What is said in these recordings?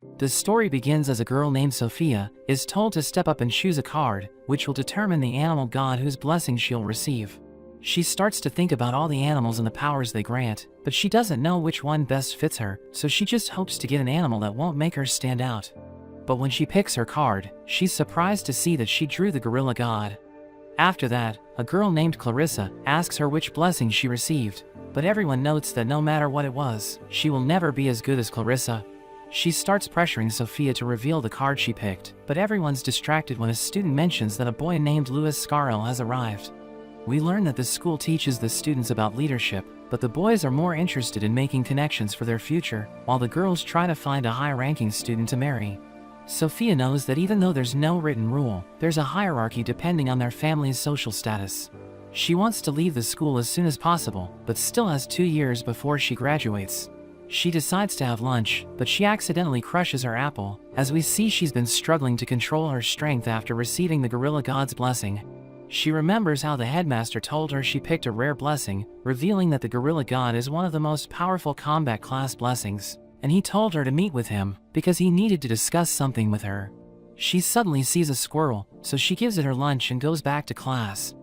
The story begins as a girl named Sophia is told to step up and choose a card, which will determine the animal god whose blessing she'll receive. She starts to think about all the animals and the powers they grant, but she doesn't know which one best fits her, so she just hopes to get an animal that won't make her stand out. But when she picks her card, she's surprised to see that she drew the gorilla god. After that, a girl named Clarissa asks her which blessing she received, but everyone notes that no matter what it was, she will never be as good as Clarissa. She starts pressuring Sophia to reveal the card she picked, but everyone's distracted when a student mentions that a boy named Louis Scarrell has arrived. We learn that the school teaches the students about leadership, but the boys are more interested in making connections for their future, while the girls try to find a high-ranking student to marry. Sophia knows that even though there's no written rule, there's a hierarchy depending on their family's social status. She wants to leave the school as soon as possible, but still has 2 years before she graduates. She decides to have lunch, but she accidentally crushes her apple, as we see she's been struggling to control her strength after receiving the gorilla god's blessing. She remembers how the headmaster told her she picked a rare blessing, revealing that the gorilla god is one of the most powerful combat class blessings, and he told her to meet with him because he needed to discuss something with her. She suddenly sees a squirrel, so she gives it her lunch and goes back to class.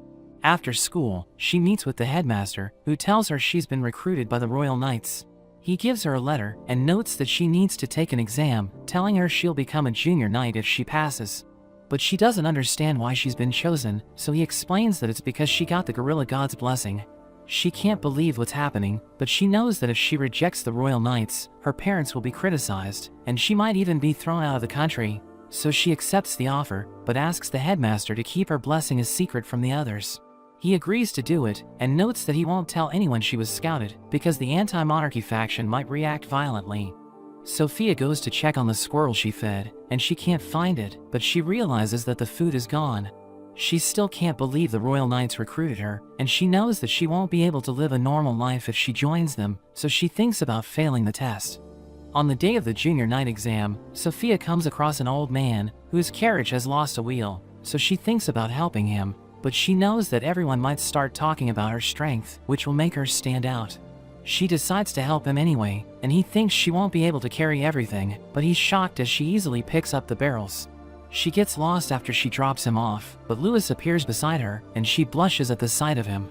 After school, she meets with the headmaster, who tells her she's been recruited by the Royal Knights. He gives her a letter and notes that she needs to take an exam, telling her she'll become a junior knight if she passes. But she doesn't understand why she's been chosen, so he explains that it's because she got the gorilla god's blessing. She can't believe what's happening, but she knows that if she rejects the Royal Knights, her parents will be criticized, and she might even be thrown out of the country. So she accepts the offer, but asks the headmaster to keep her blessing a secret from the others. He agrees to do it, and notes that he won't tell anyone she was scouted, because the anti-monarchy faction might react violently. Sophia goes to check on the squirrel she fed, and she can't find it, but she realizes that the food is gone. She still can't believe the Royal Knights recruited her, and she knows that she won't be able to live a normal life if she joins them, so she thinks about failing the test. On the day of the junior knight exam, Sophia comes across an old man whose carriage has lost a wheel, so she thinks about helping him, but she knows that everyone might start talking about her strength, which will make her stand out. She decides to help him anyway, and he thinks she won't be able to carry everything, but he's shocked as she easily picks up the barrels. She gets lost after she drops him off, but Louis appears beside her, and she blushes at the sight of him.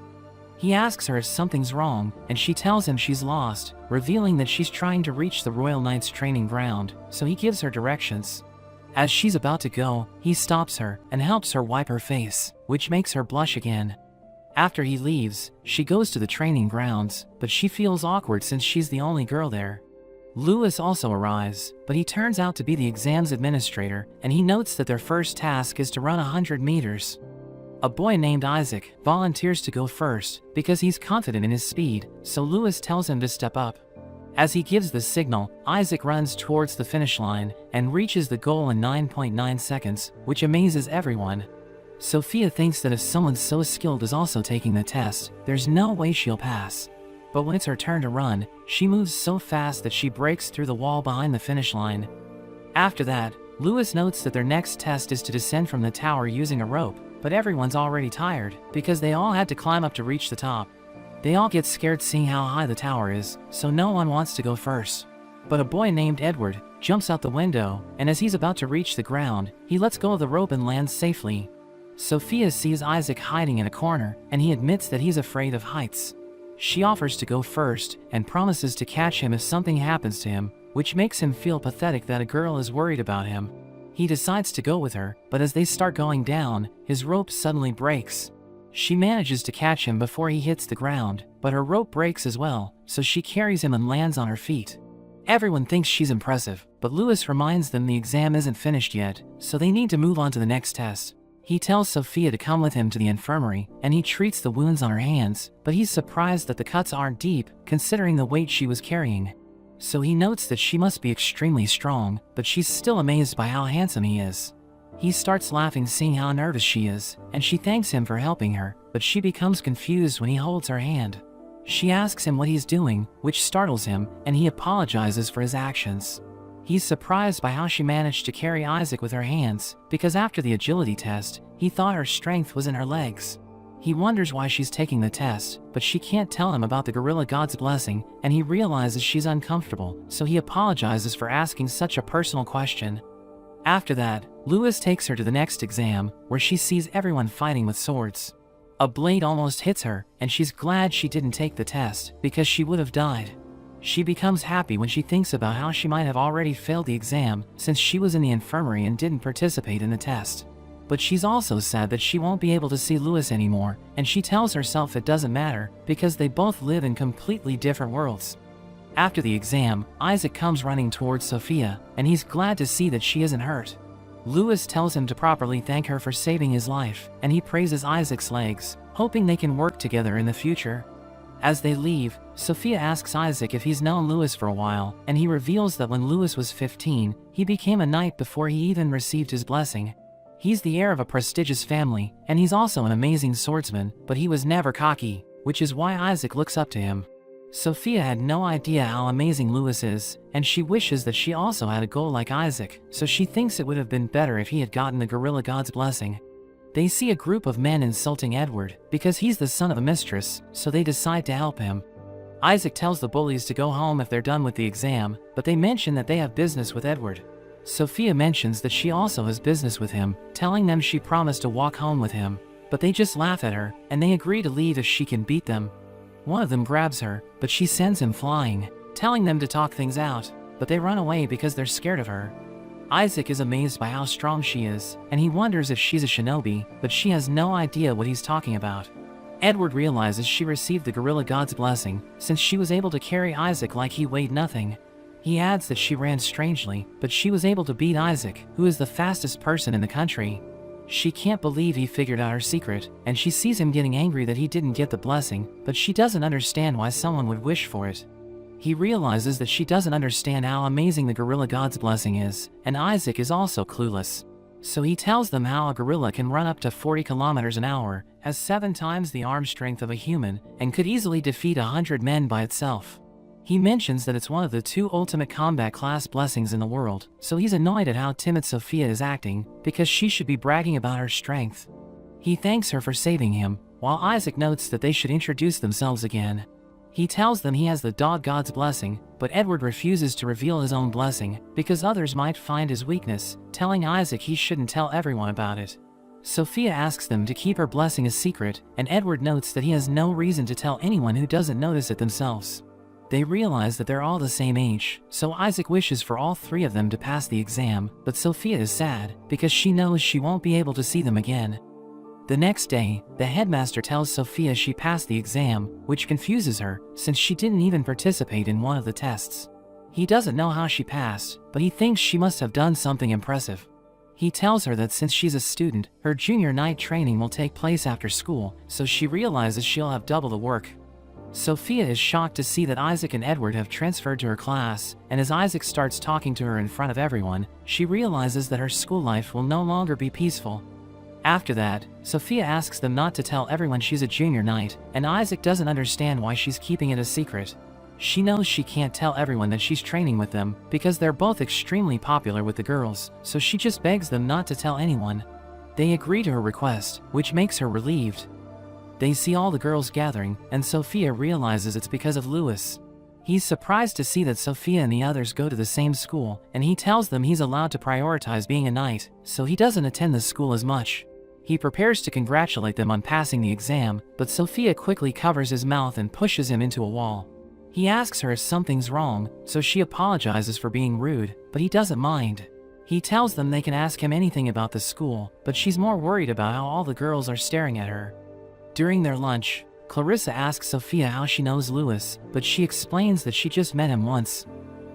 He asks her if something's wrong, and she tells him she's lost, revealing that she's trying to reach the Royal Knights training ground, so he gives her directions. As she's about to go, he stops her and helps her wipe her face, which makes her blush again. After he leaves, she goes to the training grounds, but she feels awkward since she's the only girl there. Louis also arrives, but he turns out to be the exams administrator, and he notes that their first task is to run 100 meters. A boy named Isaac volunteers to go first because he's confident in his speed, so Louis tells him to step up. As he gives the signal, Isaac runs towards the finish line and reaches the goal in 9.9 seconds, which amazes everyone. Sophia thinks that if someone so skilled is also taking the test, there's no way she'll pass. But when it's her turn to run, she moves so fast that she breaks through the wall behind the finish line. After that, Louis notes that their next test is to descend from the tower using a rope, but everyone's already tired because they all had to climb up to reach the top. They all get scared seeing how high the tower is, so no one wants to go first. But a boy named Edward jumps out the window, and as he's about to reach the ground, he lets go of the rope and lands safely. Sophia sees Isaac hiding in a corner, and he admits that he's afraid of heights. She offers to go first and promises to catch him if something happens to him, which makes him feel pathetic that a girl is worried about him. He decides to go with her, but as they start going down, his rope suddenly breaks. She manages to catch him before he hits the ground, but her rope breaks as well, so she carries him and lands on her feet. Everyone thinks she's impressive, but Louis reminds them the exam isn't finished yet, so they need to move on to the next test. He tells Sophia to come with him to the infirmary, and he treats the wounds on her hands, but he's surprised that the cuts aren't deep, considering the weight she was carrying. So he notes that she must be extremely strong, but she's still amazed by how handsome he is. He starts laughing seeing how nervous she is, and she thanks him for helping her, but she becomes confused when he holds her hand. She asks him what he's doing, which startles him, and he apologizes for his actions. He's surprised by how she managed to carry Isaac with her hands, because after the agility test, he thought her strength was in her legs. He wonders why she's taking the test, but she can't tell him about the gorilla god's blessing, and he realizes she's uncomfortable, so he apologizes for asking such a personal question. After that, Lewis takes her to the next exam, where she sees everyone fighting with swords. A blade almost hits her, and she's glad she didn't take the test, because she would have died. She becomes happy when she thinks about how she might have already failed the exam, since she was in the infirmary and didn't participate in the test. But she's also sad that she won't be able to see Lewis anymore, and she tells herself it doesn't matter, because they both live in completely different worlds. After the exam, Isaac comes running towards Sophia, and he's glad to see that she isn't hurt. Lewis tells him to properly thank her for saving his life, and he praises Isaac's legs, hoping they can work together in the future. As they leave, Sophia asks Isaac if he's known Lewis for a while, and he reveals that when Lewis was 15, he became a knight before he even received his blessing. He's the heir of a prestigious family, and he's also an amazing swordsman, but he was never cocky, which is why Isaac looks up to him. Sophia had no idea how amazing Lewis is, and she wishes that she also had a goal like Isaac, so she thinks it would have been better if he had gotten the gorilla god's blessing. They see a group of men insulting Edward, because he's the son of a mistress, so they decide to help him. Isaac tells the bullies to go home if they're done with the exam, but they mention that they have business with Edward. Sophia mentions that she also has business with him, telling them she promised to walk home with him, but they just laugh at her, and they agree to leave if she can beat them. One of them grabs her, but she sends him flying, telling them to talk things out, but they run away because they're scared of her. Isaac is amazed by how strong she is, and he wonders if she's a shinobi, but she has no idea what he's talking about. Edward realizes she received the gorilla god's blessing, since she was able to carry Isaac like he weighed nothing. He adds that she ran strangely, but she was able to beat Isaac, who is the fastest person in the country. She can't believe he figured out her secret, and she sees him getting angry that he didn't get the blessing, but she doesn't understand why someone would wish for it. He realizes that she doesn't understand how amazing the gorilla god's blessing is, and Isaac is also clueless. So he tells them how a gorilla can run up to 40 kilometers an hour, has 7 times the arm strength of a human, and could easily defeat 100 men by itself. He mentions that it's one of the 2 ultimate combat class blessings in the world, so he's annoyed at how timid Sophia is acting, because she should be bragging about her strength. He thanks her for saving him, while Isaac notes that they should introduce themselves again. He tells them he has the dog god's blessing, but Edward refuses to reveal his own blessing, because others might find his weakness, telling Isaac he shouldn't tell everyone about it. Sophia asks them to keep her blessing a secret, and Edward notes that he has no reason to tell anyone who doesn't notice it themselves. They realize that they're all the same age, so Isaac wishes for all 3 of them to pass the exam, but Sophia is sad, because she knows she won't be able to see them again. The next day, the headmaster tells Sophia she passed the exam, which confuses her, since she didn't even participate in one of the tests. He doesn't know how she passed, but he thinks she must have done something impressive. He tells her that since she's a student, her junior night training will take place after school, so she realizes she'll have double the work. Sophia is shocked to see that Isaac and Edward have transferred to her class, and as Isaac starts talking to her in front of everyone, she realizes that her school life will no longer be peaceful. After that, Sophia asks them not to tell everyone she's a junior knight, and Isaac doesn't understand why she's keeping it a secret. She knows she can't tell everyone that she's training with them, because they're both extremely popular with the girls, so she just begs them not to tell anyone. They agree to her request, which makes her relieved. They see all the girls gathering, and Sophia realizes it's because of Lewis. He's surprised to see that Sophia and the others go to the same school, and he tells them he's allowed to prioritize being a knight, so he doesn't attend the school as much. He prepares to congratulate them on passing the exam, but Sophia quickly covers his mouth and pushes him into a wall. He asks her if something's wrong, so she apologizes for being rude, but he doesn't mind. He tells them they can ask him anything about the school, but she's more worried about how all the girls are staring at her. During their lunch, Clarissa asks Sophia how she knows Lewis, but she explains that she just met him once.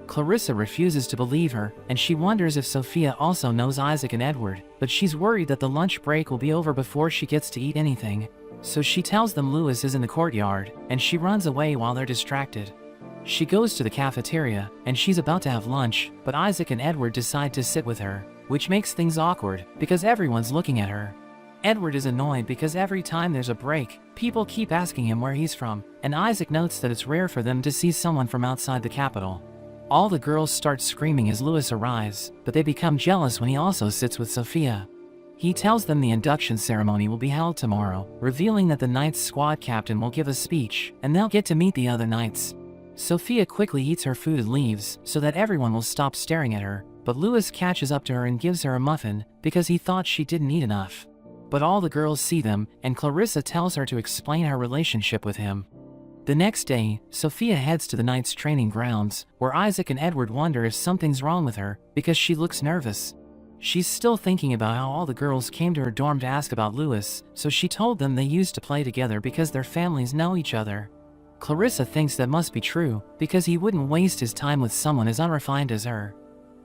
Clarissa refuses to believe her, and she wonders if Sophia also knows Isaac and Edward, but she's worried that the lunch break will be over before she gets to eat anything. So she tells them Lewis is in the courtyard, and she runs away while they're distracted. She goes to the cafeteria, and she's about to have lunch, but Isaac and Edward decide to sit with her, which makes things awkward, because everyone's looking at her. Edward is annoyed because every time there's a break, people keep asking him where he's from, and Isaac notes that it's rare for them to see someone from outside the capital. All the girls start screaming as Lewis arrives, but they become jealous when he also sits with Sophia. He tells them the induction ceremony will be held tomorrow, revealing that the Knights squad captain will give a speech, and they'll get to meet the other Knights. Sophia quickly eats her food and leaves, so that everyone will stop staring at her, but Louis catches up to her and gives her a muffin, because he thought she didn't eat enough. But all the girls see them, and Clarissa tells her to explain her relationship with him. The next day, Sophia heads to the Knights training grounds, where Isaac and Edward wonder if something's wrong with her, because she looks nervous. She's still thinking about how all the girls came to her dorm to ask about Louis, so she told them they used to play together because their families know each other. Clarissa thinks that must be true, because he wouldn't waste his time with someone as unrefined as her.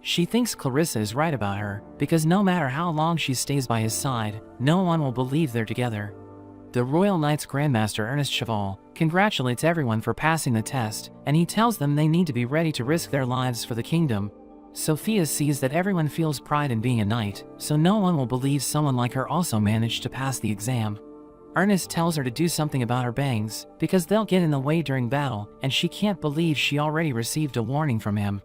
She thinks Clarissa is right about her, because no matter how long she stays by his side, no one will believe they're together. The Royal Knights Grandmaster Ernest Cheval congratulates everyone for passing the test, and he tells them they need to be ready to risk their lives for the kingdom. Sophia sees that everyone feels pride in being a knight, so no one will believe someone like her also managed to pass the exam. Ernest tells her to do something about her bangs, because they'll get in the way during battle, and she can't believe she already received a warning from him.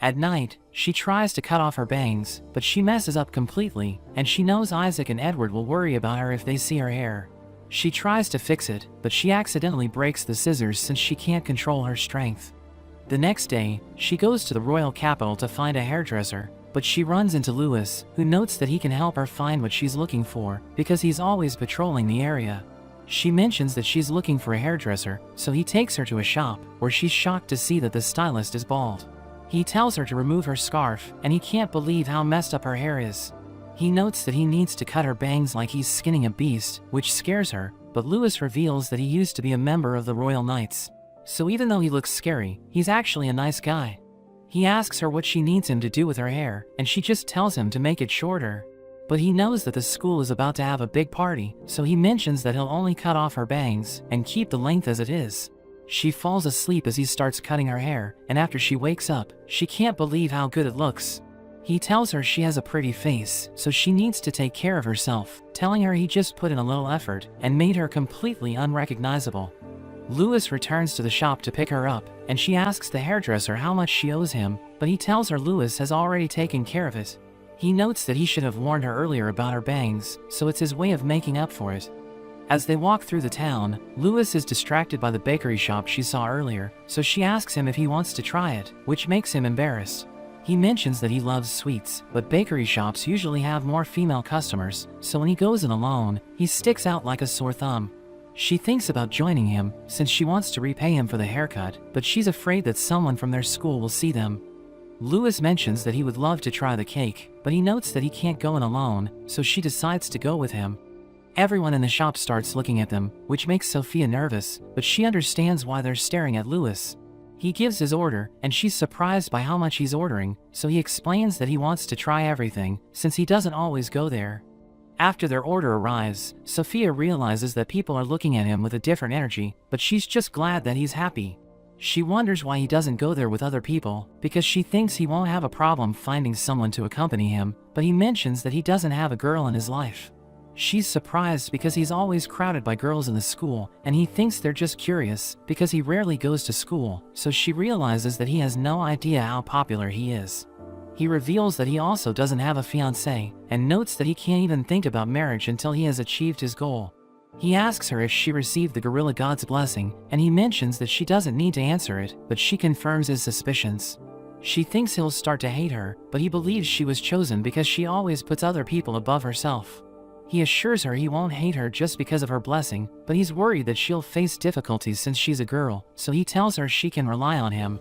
At night, she tries to cut off her bangs, but she messes up completely, and she knows Isaac and Edward will worry about her if they see her hair. She tries to fix it, but she accidentally breaks the scissors since she can't control her strength. The next day, she goes to the royal capital to find a hairdresser, but she runs into Louis, who notes that he can help her find what she's looking for, because he's always patrolling the area. She mentions that she's looking for a hairdresser, so he takes her to a shop, where she's shocked to see that the stylist is bald. He tells her to remove her scarf, and he can't believe how messed up her hair is. He notes that he needs to cut her bangs like he's skinning a beast, which scares her, but Louis reveals that he used to be a member of the Royal Knights. So even though he looks scary, he's actually a nice guy. He asks her what she needs him to do with her hair, and she just tells him to make it shorter. But he knows that the school is about to have a big party, so he mentions that he'll only cut off her bangs and keep the length as it is. She falls asleep as he starts cutting her hair, and after she wakes up, she can't believe how good it looks. He tells her she has a pretty face, so she needs to take care of herself, telling her he just put in a little effort and made her completely unrecognizable. Louis returns to the shop to pick her up, and she asks the hairdresser how much she owes him, but he tells her Louis has already taken care of it. He notes that he should have warned her earlier about her bangs, so it's his way of making up for it. As they walk through the town, Louis is distracted by the bakery shop she saw earlier, so she asks him if he wants to try it, which makes him embarrassed. He mentions that he loves sweets, but bakery shops usually have more female customers, so when he goes in alone, he sticks out like a sore thumb. She thinks about joining him, since she wants to repay him for the haircut, but she's afraid that someone from their school will see them. Louis mentions that he would love to try the cake, but he notes that he can't go in alone, so she decides to go with him. Everyone in the shop starts looking at them, which makes Sophia nervous, but she understands why they're staring at Louis. He gives his order, and she's surprised by how much he's ordering, so he explains that he wants to try everything, since he doesn't always go there. After their order arrives, Sophia realizes that people are looking at him with a different energy, but she's just glad that he's happy. She wonders why he doesn't go there with other people, because she thinks he won't have a problem finding someone to accompany him, but he mentions that he doesn't have a girl in his life. She's surprised because he's always crowded by girls in the school, and he thinks they're just curious, because he rarely goes to school, so she realizes that he has no idea how popular he is. He reveals that he also doesn't have a fiancée, and notes that he can't even think about marriage until he has achieved his goal. He asks her if she received the Gorilla God's blessing, and he mentions that she doesn't need to answer it, but she confirms his suspicions. She thinks he'll start to hate her, but he believes she was chosen because she always puts other people above herself. He assures her he won't hate her just because of her blessing, but he's worried that she'll face difficulties since she's a girl, so he tells her she can rely on him.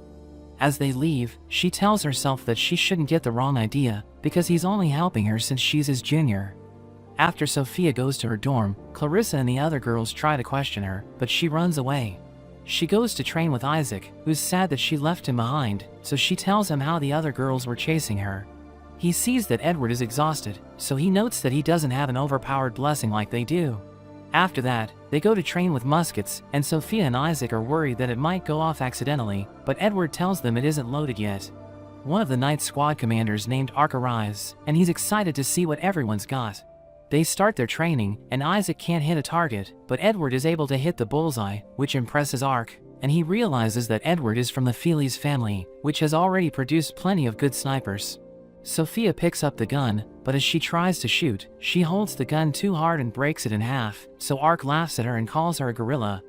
As they leave, she tells herself that she shouldn't get the wrong idea, because he's only helping her since she's his junior. After Sophia goes to her dorm, Clarissa and the other girls try to question her, but she runs away. She goes to train with Isaac, who's sad that she left him behind, so she tells him how the other girls were chasing her. He sees that Edward is exhausted, so he notes that he doesn't have an overpowered blessing like they do. After that, they go to train with muskets, and Sophia and Isaac are worried that it might go off accidentally, but Edward tells them it isn't loaded yet. One of the night squad commanders named Ark arrives, and he's excited to see what everyone's got. They start their training, and Isaac can't hit a target, but Edward is able to hit the bullseye, which impresses Ark, and he realizes that Edward is from the Feelies family, which has already produced plenty of good snipers. Sophia picks up the gun, but as she tries to shoot, she holds the gun too hard and breaks it in half, so Ark laughs at her and calls her a gorilla.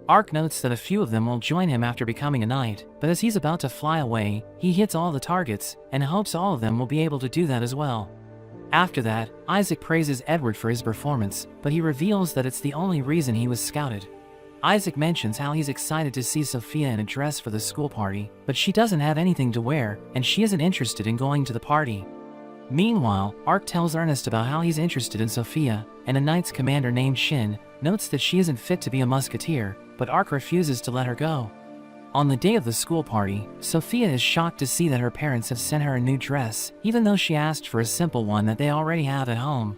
Ark notes that a few of them will join him after becoming a knight, but as he's about to fly away, he hits all the targets, and hopes all of them will be able to do that as well. After that, Isaac praises Edward for his performance, but he reveals that it's the only reason he was scouted. Isaac mentions how he's excited to see Sophia in a dress for the school party, but she doesn't have anything to wear, and she isn't interested in going to the party. Meanwhile, Ark tells Ernest about how he's interested in Sophia, and a knight's commander named Shin notes that she isn't fit to be a musketeer, but Ark refuses to let her go. On the day of the school party, Sophia is shocked to see that her parents have sent her a new dress, even though she asked for a simple one that they already have at home.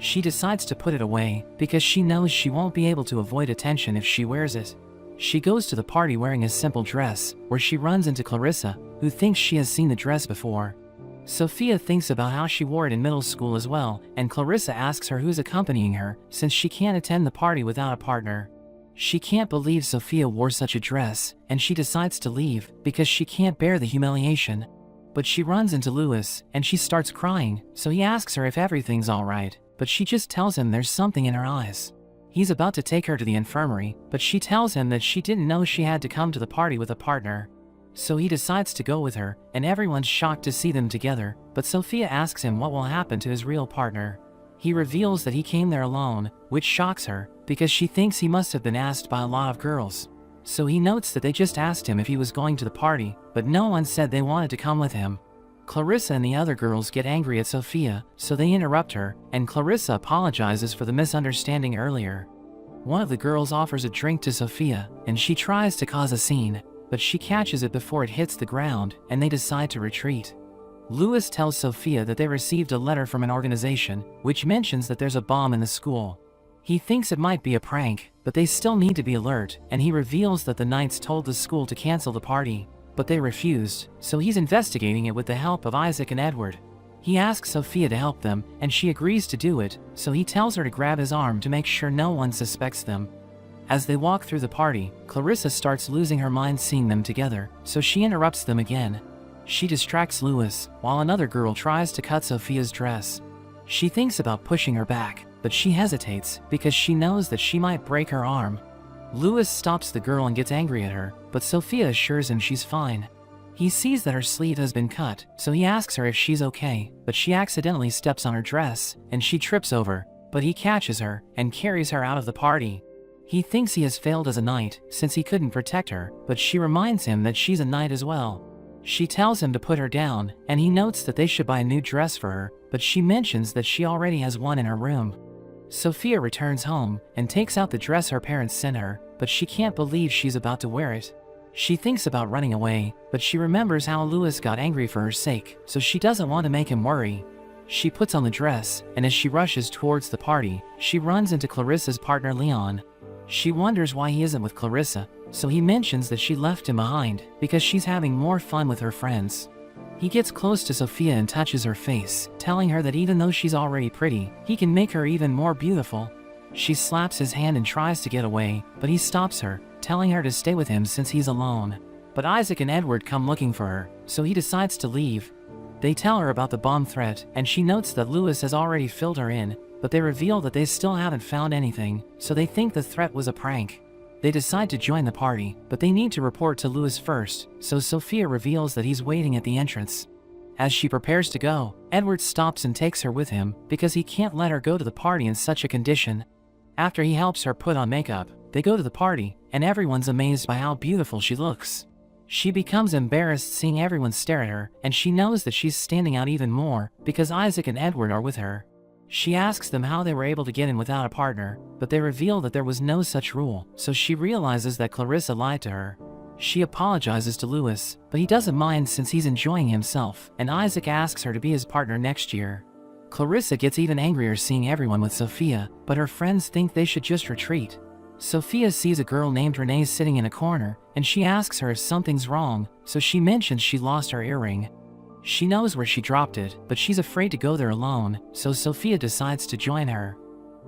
She decides to put it away, because she knows she won't be able to avoid attention if she wears it. She goes to the party wearing a simple dress, where she runs into Clarissa, who thinks she has seen the dress before. Sophia thinks about how she wore it in middle school as well, and Clarissa asks her who's accompanying her, since she can't attend the party without a partner. She can't believe Sophia wore such a dress, and she decides to leave, because she can't bear the humiliation. But she runs into Louis, and she starts crying, so he asks her if everything's alright, but she just tells him there's something in her eyes. He's about to take her to the infirmary, but she tells him that she didn't know she had to come to the party with a partner. So he decides to go with her, and everyone's shocked to see them together, but Sophia asks him what will happen to his real partner. He reveals that he came there alone, which shocks her, because she thinks he must have been asked by a lot of girls. So he notes that they just asked him if he was going to the party, but no one said they wanted to come with him. Clarissa and the other girls get angry at Sophia, so they interrupt her, and Clarissa apologizes for the misunderstanding earlier. One of the girls offers a drink to Sophia, and she tries to cause a scene, but she catches it before it hits the ground, and they decide to retreat. Louis tells Sophia that they received a letter from an organization, which mentions that there's a bomb in the school. He thinks it might be a prank, but they still need to be alert, and he reveals that the Knights told the school to cancel the party, but they refused, so he's investigating it with the help of Isaac and Edward. He asks Sophia to help them, and she agrees to do it, so he tells her to grab his arm to make sure no one suspects them. As they walk through the party, Clarissa starts losing her mind seeing them together, so she interrupts them again. She distracts Louis, while another girl tries to cut Sophia's dress. She thinks about pushing her back, but she hesitates because she knows that she might break her arm. Louis stops the girl and gets angry at her, but Sophia assures him she's fine. He sees that her sleeve has been cut, so he asks her if she's okay, but she accidentally steps on her dress, and she trips over, but he catches her and carries her out of the party. He thinks he has failed as a knight, since he couldn't protect her, but she reminds him that she's a knight as well. She tells him to put her down, and he notes that they should buy a new dress for her, but she mentions that she already has one in her room. Sophia returns home, and takes out the dress her parents sent her, but she can't believe she's about to wear it. She thinks about running away, but she remembers how Louis got angry for her sake, so she doesn't want to make him worry. She puts on the dress, and as she rushes towards the party, she runs into Clarissa's partner Leon. She wonders why he isn't with Clarissa, so he mentions that she left him behind because she's having more fun with her friends. He gets close to Sophia and touches her face, telling her that even though she's already pretty, he can make her even more beautiful. She slaps his hand and tries to get away, but he stops her, telling her to stay with him since he's alone. But Isaac and Edward come looking for her, so he decides to leave. They tell her about the bomb threat, and she notes that Louis has already filled her in, but they reveal that they still haven't found anything, so they think the threat was a prank. They decide to join the party, but they need to report to Louis first, so Sophia reveals that he's waiting at the entrance. As she prepares to go, Edward stops and takes her with him, because he can't let her go to the party in such a condition. After he helps her put on makeup, they go to the party, and everyone's amazed by how beautiful she looks. She becomes embarrassed seeing everyone stare at her, and she knows that she's standing out even more, because Isaac and Edward are with her. She asks them how they were able to get in without a partner, but they reveal that there was no such rule, so she realizes that Clarissa lied to her. She apologizes to Louis, but he doesn't mind since he's enjoying himself, and Isaac asks her to be his partner next year. Clarissa gets even angrier seeing everyone with Sophia, but her friends think they should just retreat. Sophia sees a girl named Renee sitting in a corner, and she asks her if something's wrong, so she mentions she lost her earring. She knows where she dropped it, but she's afraid to go there alone, so Sophia decides to join her.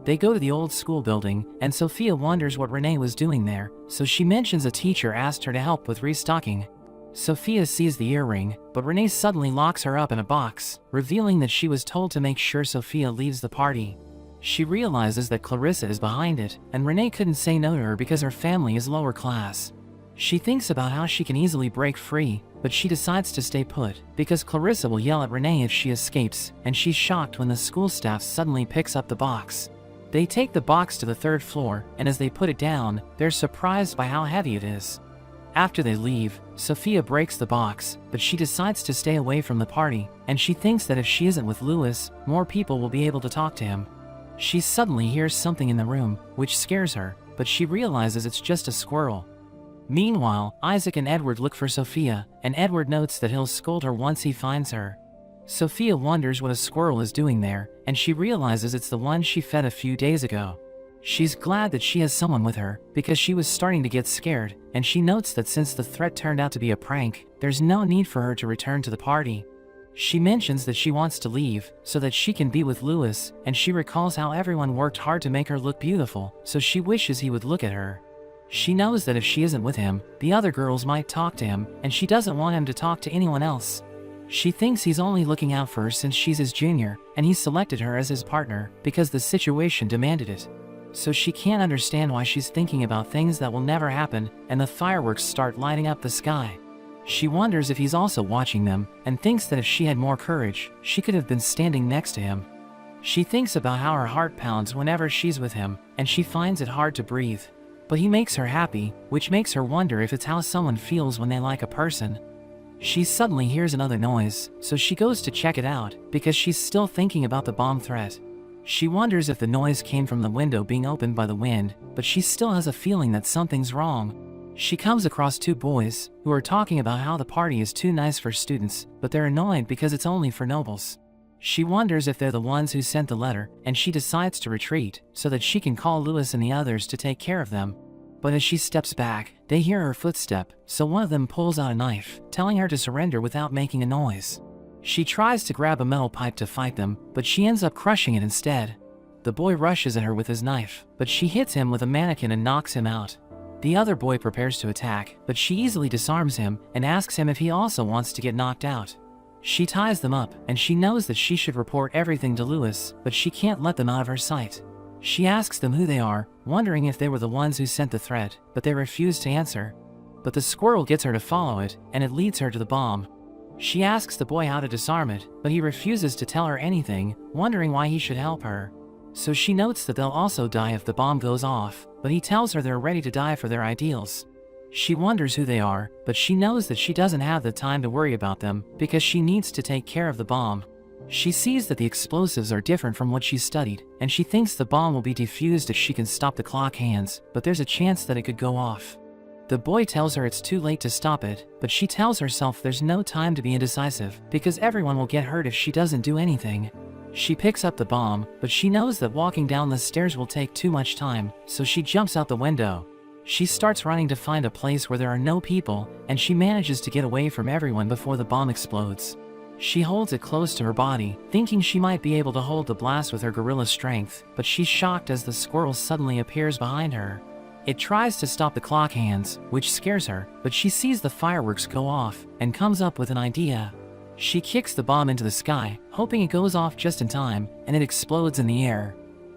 They go to the old school building, and Sophia wonders what Renee was doing there, so she mentions a teacher asked her to help with restocking. Sophia sees the earring, but Renee suddenly locks her up in a box, revealing that she was told to make sure Sophia leaves the party. She realizes that Clarissa is behind it, and Renee couldn't say no to her because her family is lower class. She thinks about how she can easily break free, but she decides to stay put, because Clarissa will yell at Renee if she escapes, and she's shocked when the school staff suddenly picks up the box. They take the box to the 3rd floor, and as they put it down, they're surprised by how heavy it is. After they leave, Sophia breaks the box, but she decides to stay away from the party, and she thinks that if she isn't with Louis, more people will be able to talk to him. She suddenly hears something in the room, which scares her, but she realizes it's just a squirrel. Meanwhile, Isaac and Edward look for Sophia, and Edward notes that he'll scold her once he finds her. Sophia wonders what a squirrel is doing there, and she realizes it's the one she fed a few days ago. She's glad that she has someone with her, because she was starting to get scared, and she notes that since the threat turned out to be a prank, there's no need for her to return to the party. She mentions that she wants to leave, so that she can be with Louis, and she recalls how everyone worked hard to make her look beautiful, so she wishes he would look at her. She knows that if she isn't with him, the other girls might talk to him, and she doesn't want him to talk to anyone else. She thinks he's only looking out for her since she's his junior, and he selected her as his partner, because the situation demanded it. So she can't understand why she's thinking about things that will never happen, and the fireworks start lighting up the sky. She wonders if he's also watching them, and thinks that if she had more courage, she could have been standing next to him. She thinks about how her heart pounds whenever she's with him, and she finds it hard to breathe. But he makes her happy, which makes her wonder if it's how someone feels when they like a person. She suddenly hears another noise, so she goes to check it out, because she's still thinking about the bomb threat. She wonders if the noise came from the window being opened by the wind, but she still has a feeling that something's wrong. She comes across 2 boys, who are talking about how the party is too nice for students, but they're annoyed because it's only for nobles. She wonders if they're the ones who sent the letter, and she decides to retreat, so that she can call Louis and the others to take care of them. But as she steps back, they hear her footstep, so one of them pulls out a knife, telling her to surrender without making a noise. She tries to grab a metal pipe to fight them, but she ends up crushing it instead. The boy rushes at her with his knife, but she hits him with a mannequin and knocks him out. The other boy prepares to attack, but she easily disarms him and asks him if he also wants to get knocked out. She ties them up, and she knows that she should report everything to Louis, but she can't let them out of her sight. She asks them who they are, wondering if they were the ones who sent the threat, but they refuse to answer. But the squirrel gets her to follow it, and it leads her to the bomb. She asks the boy how to disarm it, but he refuses to tell her anything, wondering why he should help her. So she notes that they'll also die if the bomb goes off, but he tells her they're ready to die for their ideals. She wonders who they are, but she knows that she doesn't have the time to worry about them, because she needs to take care of the bomb. She sees that the explosives are different from what she studied, and she thinks the bomb will be defused if she can stop the clock hands, but there's a chance that it could go off. The boy tells her it's too late to stop it, but she tells herself there's no time to be indecisive, because everyone will get hurt if she doesn't do anything. She picks up the bomb, but she knows that walking down the stairs will take too much time, so she jumps out the window. She starts running to find a place where there are no people, and she manages to get away from everyone before the bomb explodes. She holds it close to her body, thinking she might be able to hold the blast with her gorilla strength, but she's shocked as the squirrel suddenly appears behind her. It tries to stop the clock hands, which scares her, but she sees the fireworks go off, and comes up with an idea. She kicks the bomb into the sky, hoping it goes off just in time, and it explodes in the air.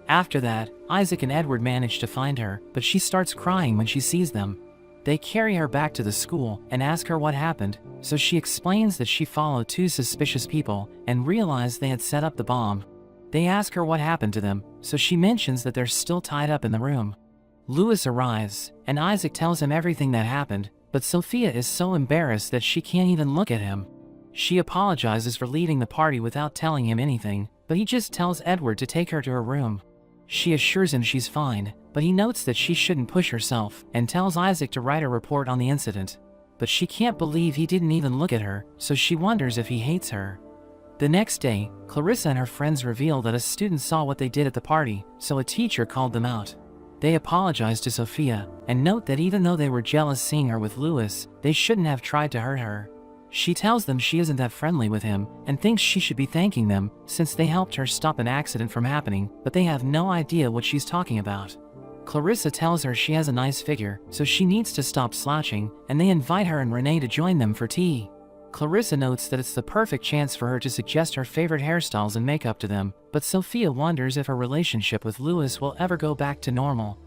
After that, Isaac and Edward manage to find her, but she starts crying when she sees them. They carry her back to the school and ask her what happened, so she explains that she followed 2 suspicious people and realized they had set up the bomb. They ask her what happened to them, so she mentions that they're still tied up in the room. Louis arrives, and Isaac tells him everything that happened, but Sophia is so embarrassed that she can't even look at him. She apologizes for leaving the party without telling him anything, but he just tells Edward to take her to her room. She assures him she's fine, but he notes that she shouldn't push herself and tells Isaac to write a report on the incident. But she can't believe he didn't even look at her, so she wonders if he hates her. The next day, Clarissa and her friends reveal that a student saw what they did at the party, so a teacher called them out. They apologize to Sophia, and note that even though they were jealous seeing her with Louis, they shouldn't have tried to hurt her. She tells them she isn't that friendly with him, and thinks she should be thanking them, since they helped her stop an accident from happening, but they have no idea what she's talking about. Clarissa tells her she has a nice figure, so she needs to stop slouching, and they invite her and Renee to join them for tea. Clarissa notes that it's the perfect chance for her to suggest her favorite hairstyles and makeup to them, but Sophia wonders if her relationship with Louis will ever go back to normal.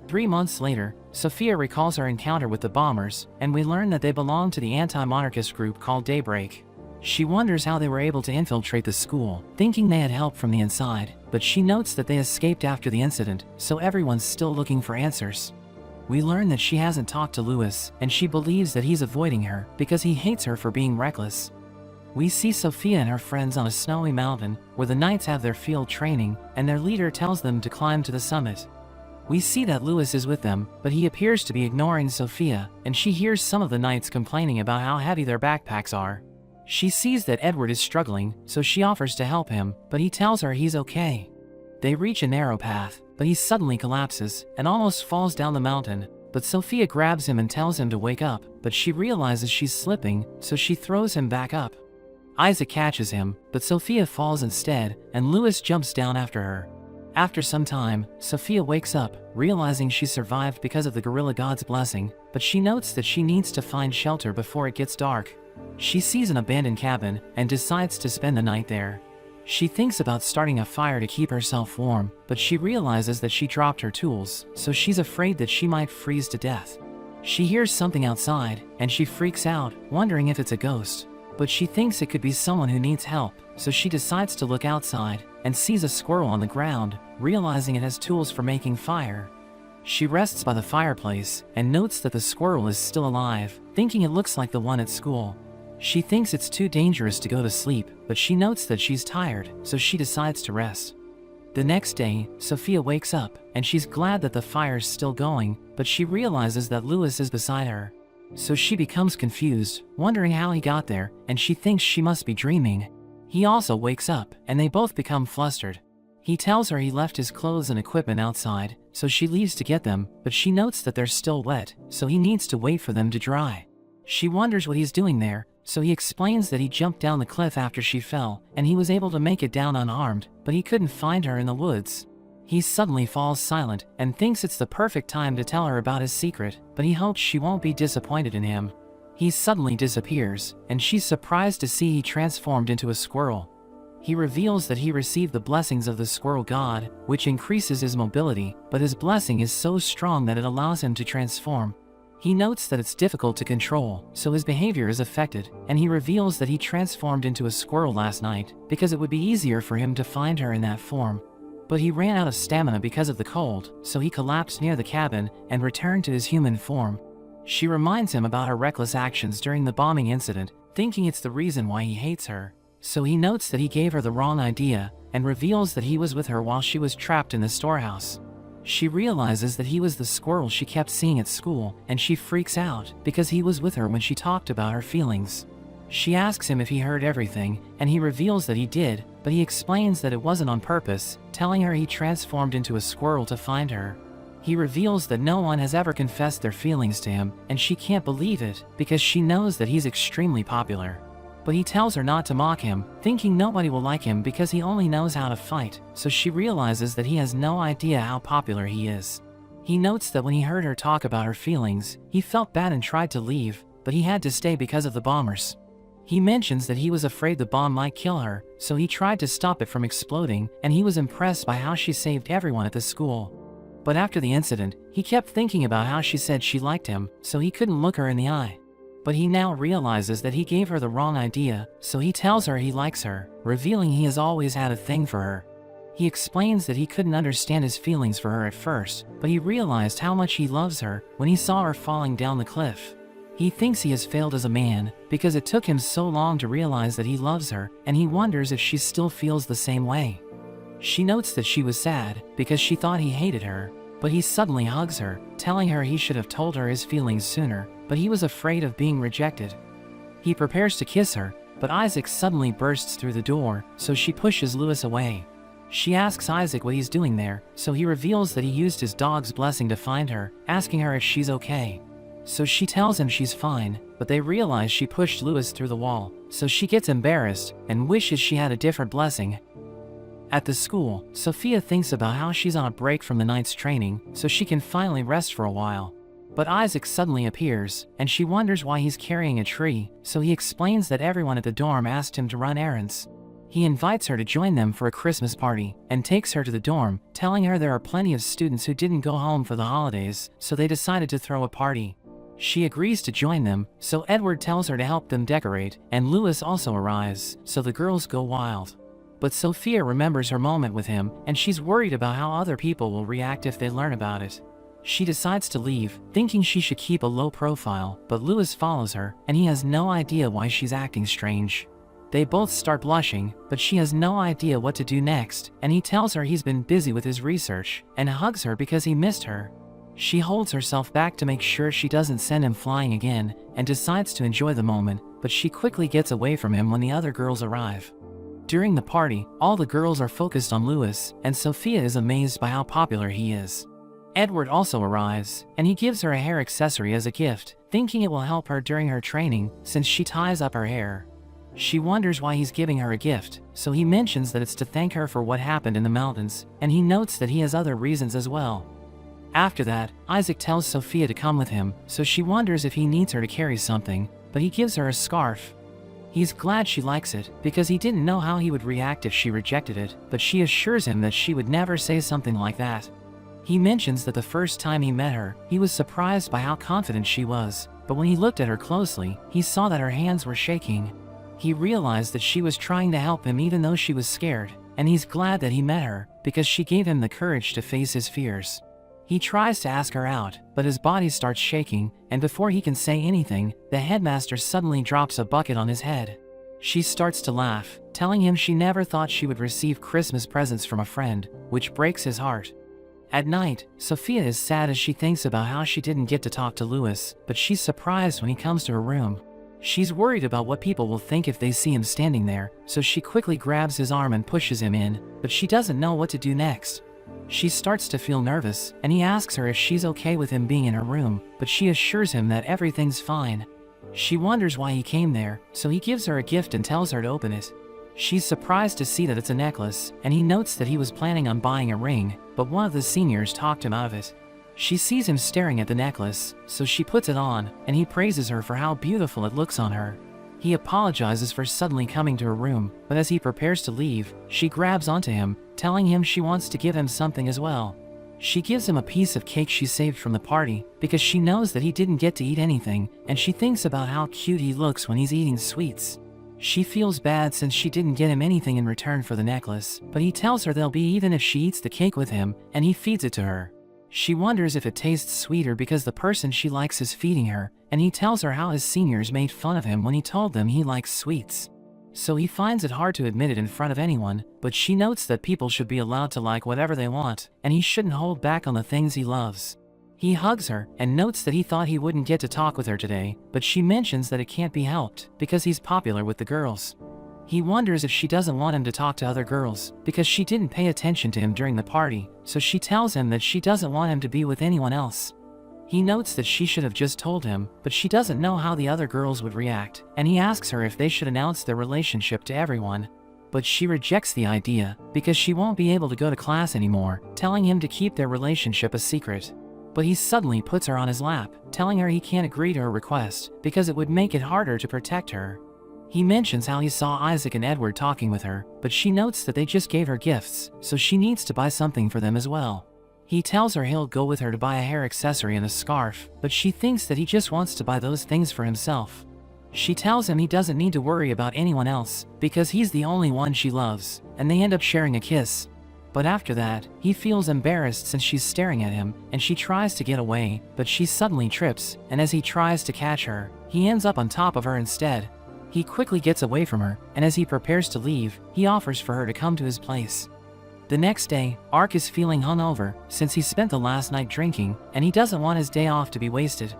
3 months later, Sophia recalls her encounter with the bombers, and we learn that they belong to the anti-monarchist group called Daybreak. She wonders how they were able to infiltrate the school, thinking they had help from the inside, but she notes that they escaped after the incident, so everyone's still looking for answers. We learn that she hasn't talked to Louis, and she believes that he's avoiding her because he hates her for being reckless. We see Sophia and her friends on a snowy mountain where the knights have their field training, and their leader tells them to climb to the summit. We see that Louis is with them, but he appears to be ignoring Sophia, and she hears some of the knights complaining about how heavy their backpacks are. She sees that Edward is struggling, so she offers to help him, but he tells her he's okay. They reach a narrow path, but he suddenly collapses and almost falls down the mountain, but Sophia grabs him and tells him to wake up, but she realizes she's slipping, so she throws him back up. Isaac catches him, but Sophia falls instead, and Louis jumps down after her. After some time, Sophia wakes up, realizing she survived because of the gorilla god's blessing, but she notes that she needs to find shelter before it gets dark. She sees an abandoned cabin and decides to spend the night there. She thinks about starting a fire to keep herself warm, but she realizes that she dropped her tools, so she's afraid that she might freeze to death. She hears something outside, and she freaks out, wondering if it's a ghost. But she thinks it could be someone who needs help, so she decides to look outside and sees a squirrel on the ground, realizing it has tools for making fire. She rests by the fireplace and notes that the squirrel is still alive, thinking it looks like the one at school. She thinks it's too dangerous to go to sleep, but she notes that she's tired, so she decides to rest. The next day, Sophia wakes up, and she's glad that the fire's still going, but she realizes that Louis is beside her. So she becomes confused, wondering how he got there, and she thinks she must be dreaming. He also wakes up, and they both become flustered. He tells her he left his clothes and equipment outside, so she leaves to get them, but she notes that they're still wet, so he needs to wait for them to dry. She wonders what he's doing there, so he explains that he jumped down the cliff after she fell, and he was able to make it down unharmed, but he couldn't find her in the woods. He suddenly falls silent and thinks it's the perfect time to tell her about his secret, but he hopes she won't be disappointed in him. He suddenly disappears, and she's surprised to see he transformed into a squirrel. He reveals that he received the blessings of the squirrel god, which increases his mobility, but his blessing is so strong that it allows him to transform. He notes that it's difficult to control, so his behavior is affected, and he reveals that he transformed into a squirrel last night because it would be easier for him to find her in that form. But he ran out of stamina because of the cold, so he collapsed near the cabin and returned to his human form. She reminds him about her reckless actions during the bombing incident, thinking it's the reason why he hates her. So he notes that he gave her the wrong idea and reveals that he was with her while she was trapped in the storehouse. She realizes that he was the squirrel she kept seeing at school, and she freaks out because he was with her when she talked about her feelings. She asks him if he heard everything, and he reveals that he did, but he explains that it wasn't on purpose, telling her he transformed into a squirrel to find her. He reveals that no one has ever confessed their feelings to him, and she can't believe it because she knows that he's extremely popular. But he tells her not to mock him, thinking nobody will like him because he only knows how to fight, so she realizes that he has no idea how popular he is. He notes that when he heard her talk about her feelings, he felt bad and tried to leave, but he had to stay because of the bombers. He mentions that he was afraid the bomb might kill her, so he tried to stop it from exploding, and he was impressed by how she saved everyone at the school. But after the incident, he kept thinking about how she said she liked him, so he couldn't look her in the eye. But he now realizes that he gave her the wrong idea, so he tells her he likes her, revealing he has always had a thing for her. He explains that he couldn't understand his feelings for her at first, but he realized how much he loves her when he saw her falling down the cliff. He thinks he has failed as a man because it took him so long to realize that he loves her, and he wonders if she still feels the same way. She notes that she was sad because she thought he hated her, but he suddenly hugs her, telling her he should have told her his feelings sooner, but he was afraid of being rejected. He prepares to kiss her, but Isaac suddenly bursts through the door, so she pushes Louis away. She asks Isaac what he's doing there, so he reveals that he used his dog's blessing to find her, asking her if she's okay. So she tells him she's fine, but they realize she pushed Louis through the wall, so she gets embarrassed and wishes she had a different blessing. At the school, Sophia thinks about how she's on a break from the night's training, so she can finally rest for a while. But Isaac suddenly appears, and she wonders why he's carrying a tree, so he explains that everyone at the dorm asked him to run errands. He invites her to join them for a Christmas party, and takes her to the dorm, telling her there are plenty of students who didn't go home for the holidays, so they decided to throw a party. She agrees to join them, so Edward tells her to help them decorate, and Lewis also arrives, so the girls go wild. But Sophia remembers her moment with him, and she's worried about how other people will react if they learn about it. She decides to leave, thinking she should keep a low profile, but Lewis follows her, and he has no idea why she's acting strange. They both start blushing, but she has no idea what to do next, and he tells her he's been busy with his research, and hugs her because he missed her. She holds herself back to make sure she doesn't send him flying again, and decides to enjoy the moment, but she quickly gets away from him when the other girls arrive. During the party, all the girls are focused on Lewis, and Sophia is amazed by how popular he is. Edward also arrives, and he gives her a hair accessory as a gift, thinking it will help her during her training since she ties up her hair. She wonders why he's giving her a gift, so he mentions that it's to thank her for what happened in the mountains, and he notes that he has other reasons as well. After that, Isaac tells Sophia to come with him, so she wonders if he needs her to carry something, but he gives her a scarf. He's glad she likes it, because he didn't know how he would react if she rejected it, but she assures him that she would never say something like that. He mentions that the first time he met her, he was surprised by how confident she was, but when he looked at her closely, he saw that her hands were shaking. He realized that she was trying to help him even though she was scared, and he's glad that he met her, because she gave him the courage to face his fears. He tries to ask her out, but his body starts shaking, and before he can say anything, the headmaster suddenly drops a bucket on his head. She starts to laugh, telling him she never thought she would receive Christmas presents from a friend, which breaks his heart. At night, Sophia is sad as she thinks about how she didn't get to talk to Lewis, but she's surprised when he comes to her room. She's worried about what people will think if they see him standing there, so she quickly grabs his arm and pushes him in, but she doesn't know what to do next. She starts to feel nervous, and he asks her if she's okay with him being in her room, but she assures him that everything's fine. She wonders why he came there, so he gives her a gift and tells her to open it. She's surprised to see that it's a necklace, and he notes that he was planning on buying a ring, but one of the seniors talked him out of it. She sees him staring at the necklace, so she puts it on, and he praises her for how beautiful it looks on her. He apologizes for suddenly coming to her room, but as he prepares to leave, she grabs onto him, telling him she wants to give him something as well. She gives him a piece of cake she saved from the party, because she knows that he didn't get to eat anything, and she thinks about how cute he looks when he's eating sweets. She feels bad since she didn't get him anything in return for the necklace, but he tells her they'll be even if she eats the cake with him, and he feeds it to her. She wonders if it tastes sweeter because the person she likes is feeding her, and he tells her how his seniors made fun of him when he told them he likes sweets. So he finds it hard to admit it in front of anyone, but she notes that people should be allowed to like whatever they want, and he shouldn't hold back on the things he loves. He hugs her, and notes that he thought he wouldn't get to talk with her today, but she mentions that it can't be helped, because he's popular with the girls. He wonders if she doesn't want him to talk to other girls, because she didn't pay attention to him during the party, so she tells him that she doesn't want him to be with anyone else. He notes that she should have just told him, but she doesn't know how the other girls would react, and he asks her if they should announce their relationship to everyone. But she rejects the idea, because she won't be able to go to class anymore, telling him to keep their relationship a secret. But he suddenly puts her on his lap, telling her he can't agree to her request, because it would make it harder to protect her. He mentions how he saw Isaac and Edward talking with her, but she notes that they just gave her gifts, so she needs to buy something for them as well. He tells her he'll go with her to buy a hair accessory and a scarf, but she thinks that he just wants to buy those things for himself. She tells him he doesn't need to worry about anyone else, because he's the only one she loves, and they end up sharing a kiss. But after that, he feels embarrassed since she's staring at him, and she tries to get away, but she suddenly trips, and as he tries to catch her, he ends up on top of her instead. He quickly gets away from her, and as he prepares to leave, he offers for her to come to his place. The next day, Ark is feeling hungover, since he spent the last night drinking, and he doesn't want his day off to be wasted.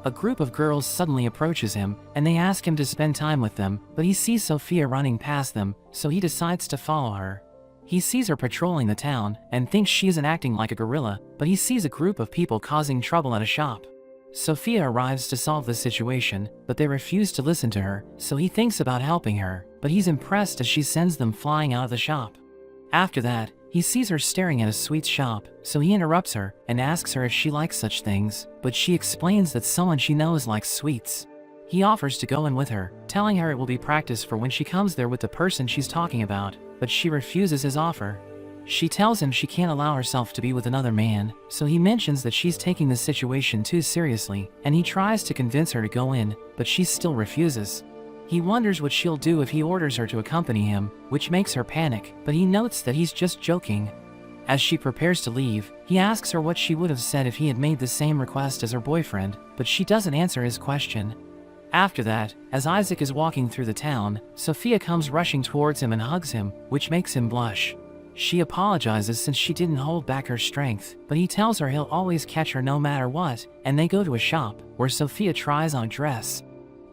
A group of girls suddenly approaches him, and they ask him to spend time with them, but he sees Sophia running past them, so he decides to follow her. He sees her patrolling the town, and thinks she isn't acting like a gorilla, but he sees a group of people causing trouble at a shop. Sophia arrives to solve the situation, but they refuse to listen to her, so he thinks about helping her, but he's impressed as she sends them flying out of the shop. After that, he sees her staring at a sweet shop, so he interrupts her and asks her if she likes such things, but she explains that someone she knows likes sweets. He offers to go in with her, telling her it will be practice for when she comes there with the person she's talking about, but she refuses his offer. She tells him she can't allow herself to be with another man, so he mentions that she's taking the situation too seriously, and he tries to convince her to go in, but she still refuses. He wonders what she'll do if he orders her to accompany him, which makes her panic, but he notes that he's just joking. As she prepares to leave, he asks her what she would have said if he had made the same request as her boyfriend, but she doesn't answer his question. After that, as Isaac is walking through the town, Sophia comes rushing towards him and hugs him, which makes him blush. She apologizes since she didn't hold back her strength, but he tells her he'll always catch her no matter what, and they go to a shop, where Sophia tries on a dress.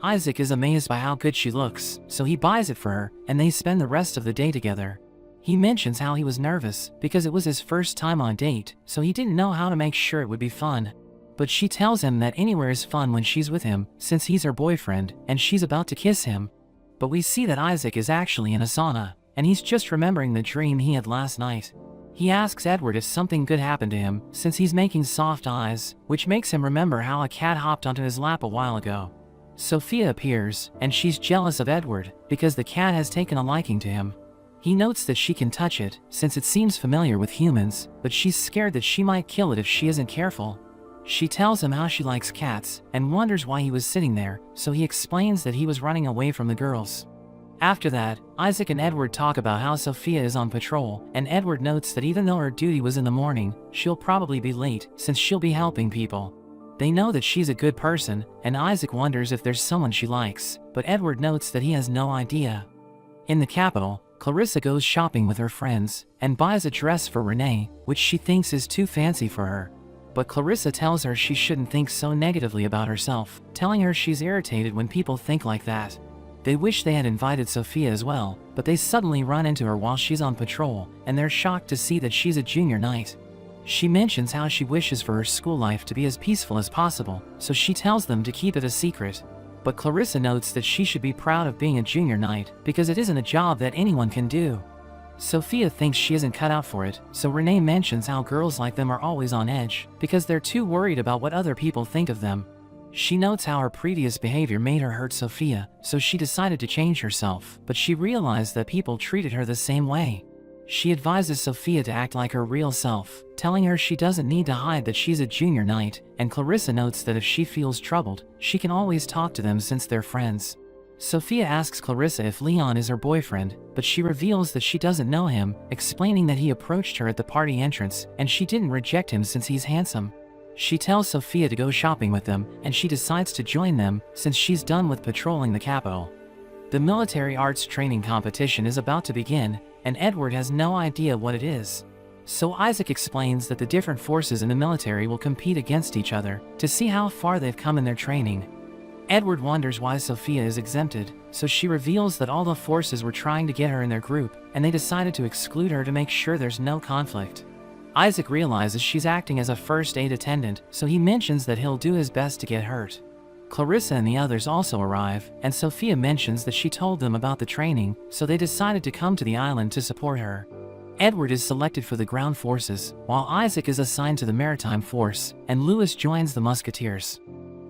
Isaac is amazed by how good she looks, so he buys it for her, and they spend the rest of the day together. He mentions how he was nervous, because it was his first time on a date, so he didn't know how to make sure it would be fun. But she tells him that anywhere is fun when she's with him, since he's her boyfriend, and she's about to kiss him. But we see that Isaac is actually in a sauna, and he's just remembering the dream he had last night. He asks Edward if something good happened to him, since he's making soft eyes, which makes him remember how a cat hopped onto his lap a while ago. Sophia appears, and she's jealous of Edward, because the cat has taken a liking to him. He notes that she can touch it, since it seems familiar with humans, but she's scared that she might kill it if she isn't careful. She tells him how she likes cats, and wonders why he was sitting there, so he explains that he was running away from the girls. After that, Isaac and Edward talk about how Sophia is on patrol, and Edward notes that even though her duty was in the morning, she'll probably be late, since she'll be helping people. They know that she's a good person, and Isaac wonders if there's someone she likes, but Edward notes that he has no idea. In the capital, Clarissa goes shopping with her friends, and buys a dress for Renee, which she thinks is too fancy for her. But Clarissa tells her she shouldn't think so negatively about herself, telling her she's irritated when people think like that. They wish they had invited Sophia as well, but they suddenly run into her while she's on patrol, and they're shocked to see that she's a junior knight. She mentions how she wishes for her school life to be as peaceful as possible, so she tells them to keep it a secret. But Clarissa notes that she should be proud of being a junior knight, because it isn't a job that anyone can do. Sophia thinks she isn't cut out for it, so Renee mentions how girls like them are always on edge, because they're too worried about what other people think of them. She notes how her previous behavior made her hurt Sophia, so she decided to change herself, but she realized that people treated her the same way. She advises Sophia to act like her real self, telling her she doesn't need to hide that she's a junior knight, and Clarissa notes that if she feels troubled, she can always talk to them since they're friends. Sophia asks Clarissa if Leon is her boyfriend, but she reveals that she doesn't know him, explaining that he approached her at the party entrance, and she didn't reject him since he's handsome. She tells Sophia to go shopping with them, and she decides to join them since she's done with patrolling the capital. The military arts training competition is about to begin, and Edward has no idea what it is. So Isaac explains that the different forces in the military will compete against each other to see how far they've come in their training. Edward wonders why Sophia is exempted, so she reveals that all the forces were trying to get her in their group, and they decided to exclude her to make sure there's no conflict. Isaac realizes she's acting as a first aid attendant, so he mentions that he'll do his best to get hurt. Clarissa and the others also arrive, and Sophia mentions that she told them about the training, so they decided to come to the island to support her. Edward is selected for the ground forces, while Isaac is assigned to the maritime force, and Lewis joins the musketeers.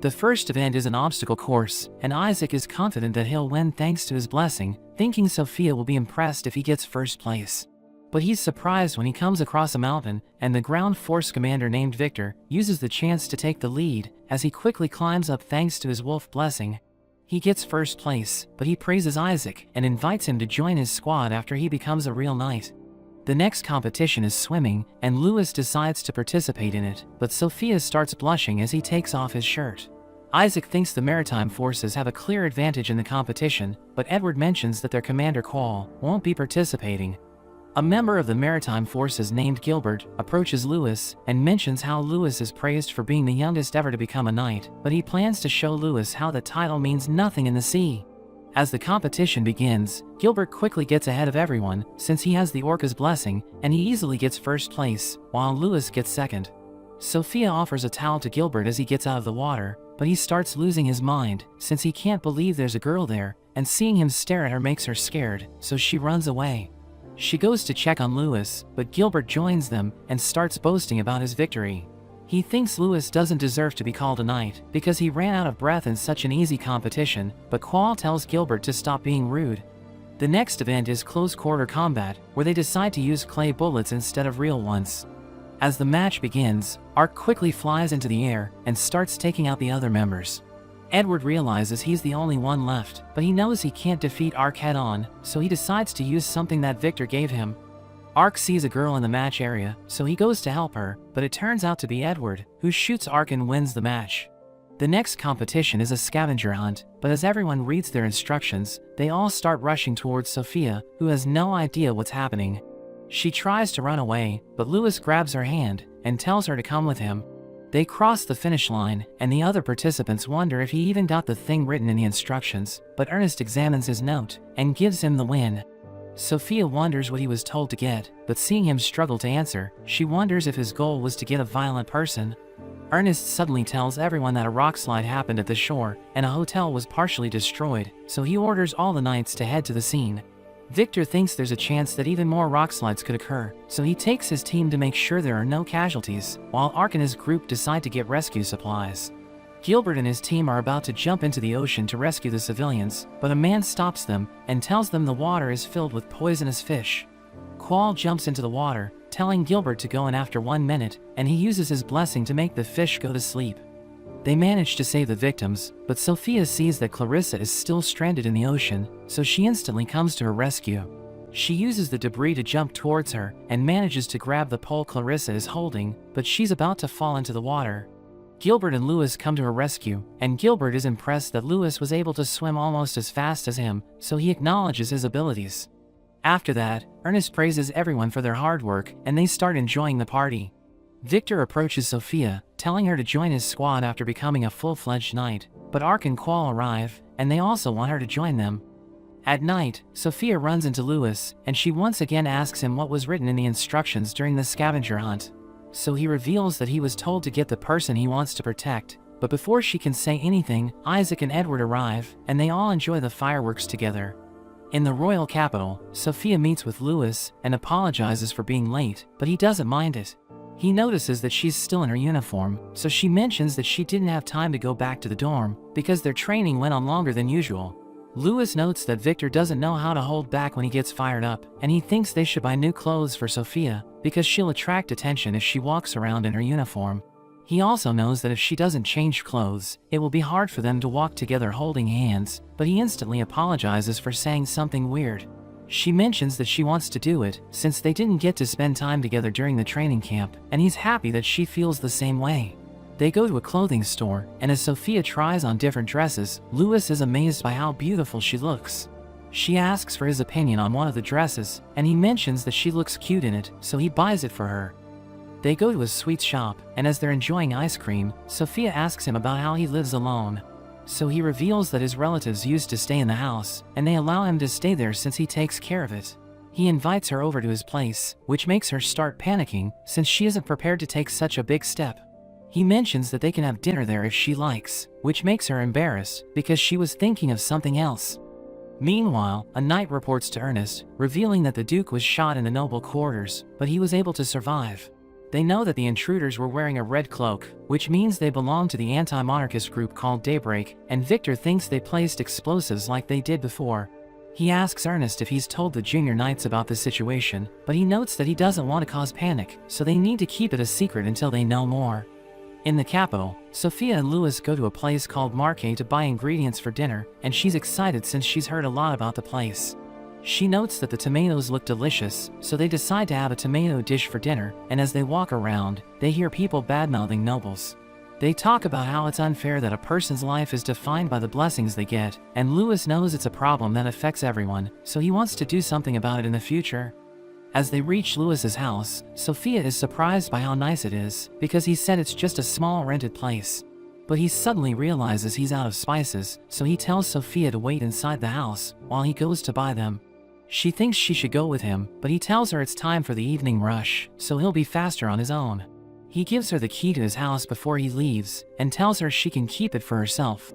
The first event is an obstacle course, and Isaac is confident that he'll win thanks to his blessing, thinking Sophia will be impressed if he gets first place. But he's surprised when he comes across a mountain, and the ground force commander named Victor uses the chance to take the lead, as he quickly climbs up thanks to his wolf blessing. He gets first place, but he praises Isaac and invites him to join his squad after he becomes a real knight. The next competition is swimming, and Lewis decides to participate in it, but Sophia starts blushing as he takes off his shirt. Isaac thinks the maritime forces have a clear advantage in the competition, but Edward mentions that their commander Qual won't be participating. A member of the maritime forces named Gilbert approaches Lewis and mentions how Lewis is praised for being the youngest ever to become a knight, but he plans to show Lewis how the title means nothing in the sea. As the competition begins, Gilbert quickly gets ahead of everyone since he has the orca's blessing, and he easily gets first place, while Lewis gets second. Sophia offers a towel to Gilbert as he gets out of the water, but he starts losing his mind since he can't believe there's a girl there, and seeing him stare at her makes her scared, so she runs away. She goes to check on Lewis, but Gilbert joins them and starts boasting about his victory. He thinks Lewis doesn't deserve to be called a knight because he ran out of breath in such an easy competition, but Qual tells Gilbert to stop being rude. The next event is close-quarter combat, where they decide to use clay bullets instead of real ones. As the match begins, Ark quickly flies into the air and starts taking out the other members. Edward realizes he's the only one left, but he knows he can't defeat Ark head-on, so he decides to use something that Victor gave him. Ark sees a girl in the match area, so he goes to help her, but it turns out to be Edward, who shoots Ark and wins the match. The next competition is a scavenger hunt, but as everyone reads their instructions, they all start rushing towards Sophia, who has no idea what's happening. She tries to run away, but Lewis grabs her hand and tells her to come with him. They cross the finish line, and the other participants wonder if he even got the thing written in the instructions, but Ernest examines his note and gives him the win. Sophia wonders what he was told to get, but seeing him struggle to answer, she wonders if his goal was to get a violent person. Ernest suddenly tells everyone that a rockslide happened at the shore, and a hotel was partially destroyed, so he orders all the knights to head to the scene. Victor thinks there's a chance that even more rockslides could occur, so he takes his team to make sure there are no casualties, while Ark and his group decide to get rescue supplies. Gilbert and his team are about to jump into the ocean to rescue the civilians, but a man stops them and tells them the water is filled with poisonous fish. Qual jumps into the water, telling Gilbert to go in after 1 minute, and he uses his blessing to make the fish go to sleep. They manage to save the victims, but Sophia sees that Clarissa is still stranded in the ocean, so she instantly comes to her rescue. She uses the debris to jump towards her and manages to grab the pole Clarissa is holding, but she's about to fall into the water. Gilbert and Lewis come to her rescue, and Gilbert is impressed that Lewis was able to swim almost as fast as him, so he acknowledges his abilities. After that, Ernest praises everyone for their hard work, and they start enjoying the party. Victor approaches Sophia, telling her to join his squad after becoming a full-fledged knight, but Ark and Qual arrive, and they also want her to join them. At night, Sophia runs into Lewis, and she once again asks him what was written in the instructions during the scavenger hunt. So he reveals that he was told to get the person he wants to protect, but before she can say anything, Isaac and Edward arrive, and they all enjoy the fireworks together. In the royal capital, Sophia meets with Lewis and apologizes for being late, but he doesn't mind it. He notices that she's still in her uniform, so she mentions that she didn't have time to go back to the dorm because their training went on longer than usual. Lewis notes that Victor doesn't know how to hold back when he gets fired up, and he thinks they should buy new clothes for Sophia because she'll attract attention if she walks around in her uniform. He also knows that if she doesn't change clothes, it will be hard for them to walk together holding hands, but he instantly apologizes for saying something weird. She mentions that she wants to do it, since they didn't get to spend time together during the training camp, and he's happy that she feels the same way. They go to a clothing store, and as Sophia tries on different dresses, Lewis is amazed by how beautiful she looks. She asks for his opinion on one of the dresses, and he mentions that she looks cute in it, so he buys it for her. They go to a sweet shop, and as they're enjoying ice cream, Sophia asks him about how he lives alone. So he reveals that his relatives used to stay in the house, and they allow him to stay there since he takes care of it. He invites her over to his place, which makes her start panicking since she isn't prepared to take such a big step. He mentions that they can have dinner there if she likes, which makes her embarrassed because she was thinking of something else. Meanwhile, a knight reports to Ernest, revealing that the Duke was shot in the noble quarters, but he was able to survive. They know that the intruders were wearing a red cloak, which means they belong to the anti-monarchist group called Daybreak, and Victor thinks they placed explosives like they did before. He asks Ernest if he's told the junior knights about the situation, but he notes that he doesn't want to cause panic, so they need to keep it a secret until they know more. In the capital, Sophia and Lewis go to a place called Marquet to buy ingredients for dinner, and she's excited since she's heard a lot about the place. She notes that the tomatoes look delicious, so they decide to have a tomato dish for dinner, and as they walk around, they hear people badmouthing nobles. They talk about how it's unfair that a person's life is defined by the blessings they get, and Lewis knows it's a problem that affects everyone, so he wants to do something about it in the future. As they reach Lewis's house, Sophia is surprised by how nice it is, because he said it's just a small rented place. But he suddenly realizes he's out of spices, so he tells Sophia to wait inside the house while he goes to buy them. She thinks she should go with him, but he tells her it's time for the evening rush, so he'll be faster on his own. He gives her the key to his house before he leaves, and tells her she can keep it for herself.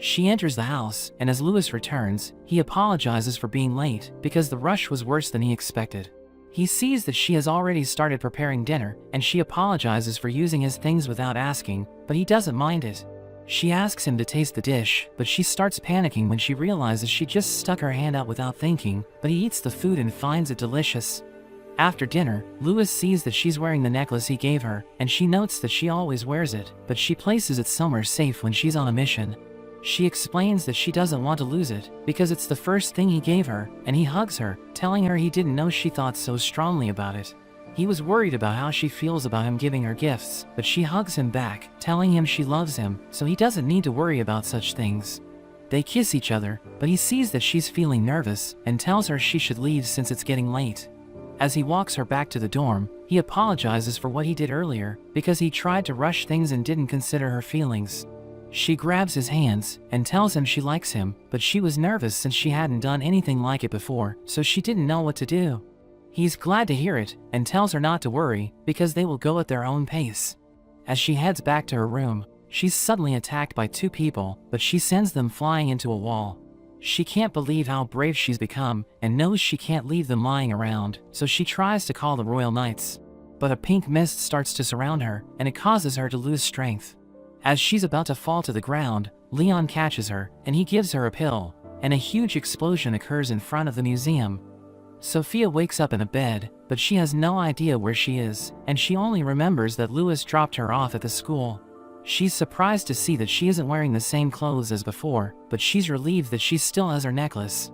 She enters the house, and as Louis returns, he apologizes for being late because the rush was worse than he expected. He sees that she has already started preparing dinner, and she apologizes for using his things without asking, but he doesn't mind it. She asks him to taste the dish, but she starts panicking when she realizes she just stuck her hand out without thinking, but he eats the food and finds it delicious. After dinner, Louis sees that she's wearing the necklace he gave her, and she notes that she always wears it, but she places it somewhere safe when she's on a mission. She explains that she doesn't want to lose it, because it's the first thing he gave her, and he hugs her, telling her he didn't know she thought so strongly about it. He was worried about how she feels about him giving her gifts, but she hugs him back, telling him she loves him, so he doesn't need to worry about such things. They kiss each other, but he sees that she's feeling nervous, and tells her she should leave since it's getting late. As he walks her back to the dorm, he apologizes for what he did earlier, because he tried to rush things and didn't consider her feelings. She grabs his hands and tells him she likes him, but she was nervous since she hadn't done anything like it before, so she didn't know what to do. He's glad to hear it and tells her not to worry because they will go at their own pace. As she heads back to her room, she's suddenly attacked by two people, but she sends them flying into a wall. She can't believe how brave she's become and knows she can't leave them lying around, so she tries to call the Royal Knights. But a pink mist starts to surround her, and it causes her to lose strength. As she's about to fall to the ground, Leon catches her, and he gives her a pill, and a huge explosion occurs in front of the museum. Sophia wakes up in a bed, but she has no idea where she is, and she only remembers that Louis dropped her off at the school. She's surprised to see that she isn't wearing the same clothes as before, but she's relieved that she still has her necklace.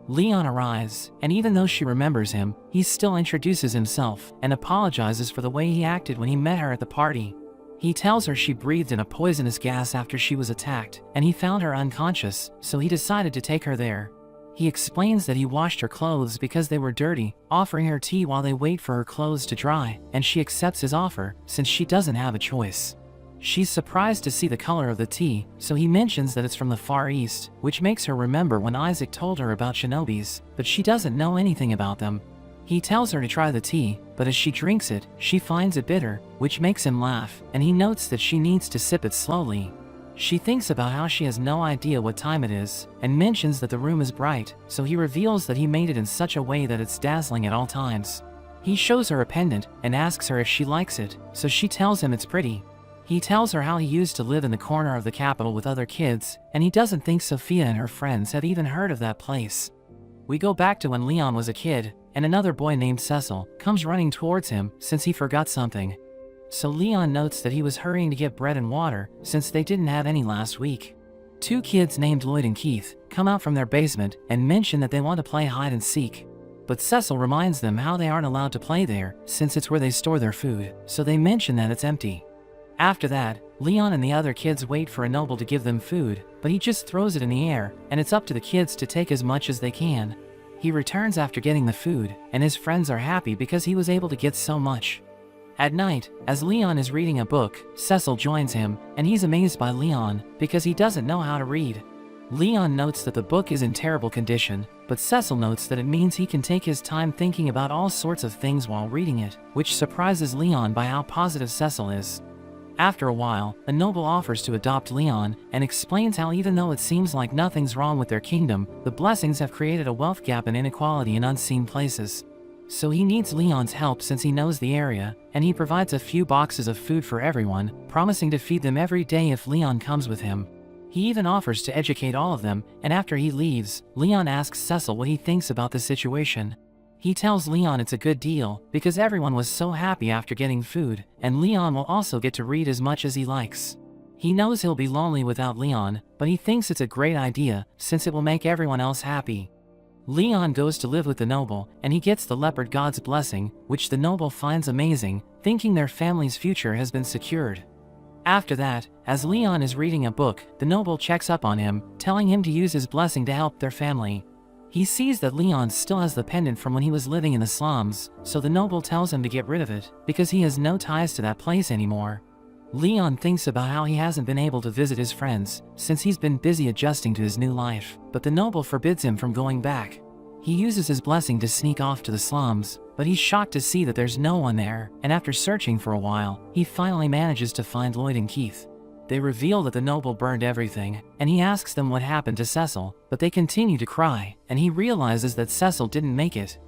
Leon arrives, and even though she remembers him, he still introduces himself and apologizes for the way he acted when he met her at the party. He tells her she breathed in a poisonous gas after she was attacked, and he found her unconscious, so he decided to take her there. He explains that he washed her clothes because they were dirty, offering her tea while they wait for her clothes to dry, and she accepts his offer, since she doesn't have a choice. She's surprised to see the color of the tea, so he mentions that it's from the Far East, which makes her remember when Isaac told her about shinobis, but she doesn't know anything about them. He tells her to try the tea, but as she drinks it, she finds it bitter, which makes him laugh, and he notes that she needs to sip it slowly. She thinks about how she has no idea what time it is, and mentions that the room is bright, so he reveals that he made it in such a way that it's dazzling at all times. He shows her a pendant and asks her if she likes it, so she tells him it's pretty. He tells her how he used to live in the corner of the capital with other kids, and he doesn't think Sophia and her friends have even heard of that place. We go back to when Leon was a kid, and another boy named Cecil comes running towards him since he forgot something. So Leon notes that he was hurrying to get bread and water since they didn't have any last week. Two kids named Lloyd and Keith come out from their basement and mention that they want to play hide and seek. But Cecil reminds them how they aren't allowed to play there since it's where they store their food, so they mention that it's empty. After that, Leon and the other kids wait for a noble to give them food, but he just throws it in the air, and it's up to the kids to take as much as they can. He returns after getting the food, and his friends are happy because he was able to get so much. At night, as Leon is reading a book, Cecil joins him, and he's amazed by Leon because he doesn't know how to read. Leon notes that the book is in terrible condition, but Cecil notes that it means he can take his time thinking about all sorts of things while reading it, which surprises Leon by how positive Cecil is. After a while, a noble offers to adopt Leon and explains how even though it seems like nothing's wrong with their kingdom, the blessings have created a wealth gap and inequality in unseen places. So he needs Leon's help since he knows the area, and he provides a few boxes of food for everyone, promising to feed them every day if Leon comes with him. He even offers to educate all of them, and after he leaves, Leon asks Cecil what he thinks about the situation. He tells Leon it's a good deal, because everyone was so happy after getting food, and Leon will also get to read as much as he likes. He knows he'll be lonely without Leon, but he thinks it's a great idea, since it will make everyone else happy. Leon goes to live with the noble, and he gets the leopard god's blessing, which the noble finds amazing, thinking their family's future has been secured. After that, as Leon is reading a book, the noble checks up on him, telling him to use his blessing to help their family. He sees that Leon still has the pendant from when he was living in the slums, so the noble tells him to get rid of it, because he has no ties to that place anymore. Leon thinks about how he hasn't been able to visit his friends, since he's been busy adjusting to his new life, but the noble forbids him from going back. He uses his blessing to sneak off to the slums, but he's shocked to see that there's no one there, and after searching for a while, he finally manages to find Lloyd and Keith. They reveal that the noble burned everything, and he asks them what happened to Cecil, but they continue to cry, and he realizes that Cecil didn't make it.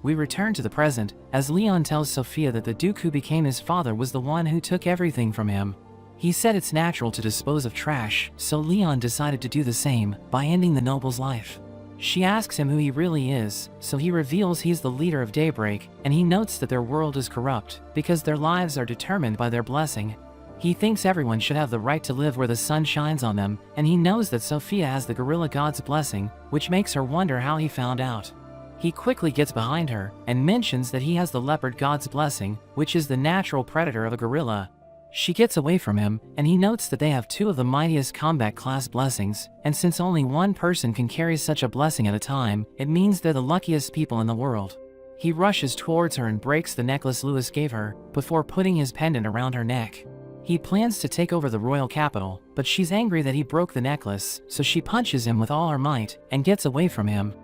We return to the present, as Leon tells Sophia that the Duke who became his father was the one who took everything from him. He said it's natural to dispose of trash, so Leon decided to do the same, by ending the noble's life. She asks him who he really is, so he reveals he's the leader of Daybreak, and he notes that their world is corrupt, because their lives are determined by their blessing. He thinks everyone should have the right to live where the sun shines on them, and he knows that Sophia has the gorilla god's blessing, which makes her wonder how he found out. He quickly gets behind her, and mentions that he has the leopard god's blessing, which is the natural predator of a gorilla. She gets away from him, and he notes that they have two of the mightiest combat class blessings, and since only one person can carry such a blessing at a time, it means they're the luckiest people in the world. He rushes towards her and breaks the necklace Louis gave her, before putting his pendant around her neck. He plans to take over the royal capital, but she's angry that he broke the necklace, so she punches him with all her might, and gets away from him.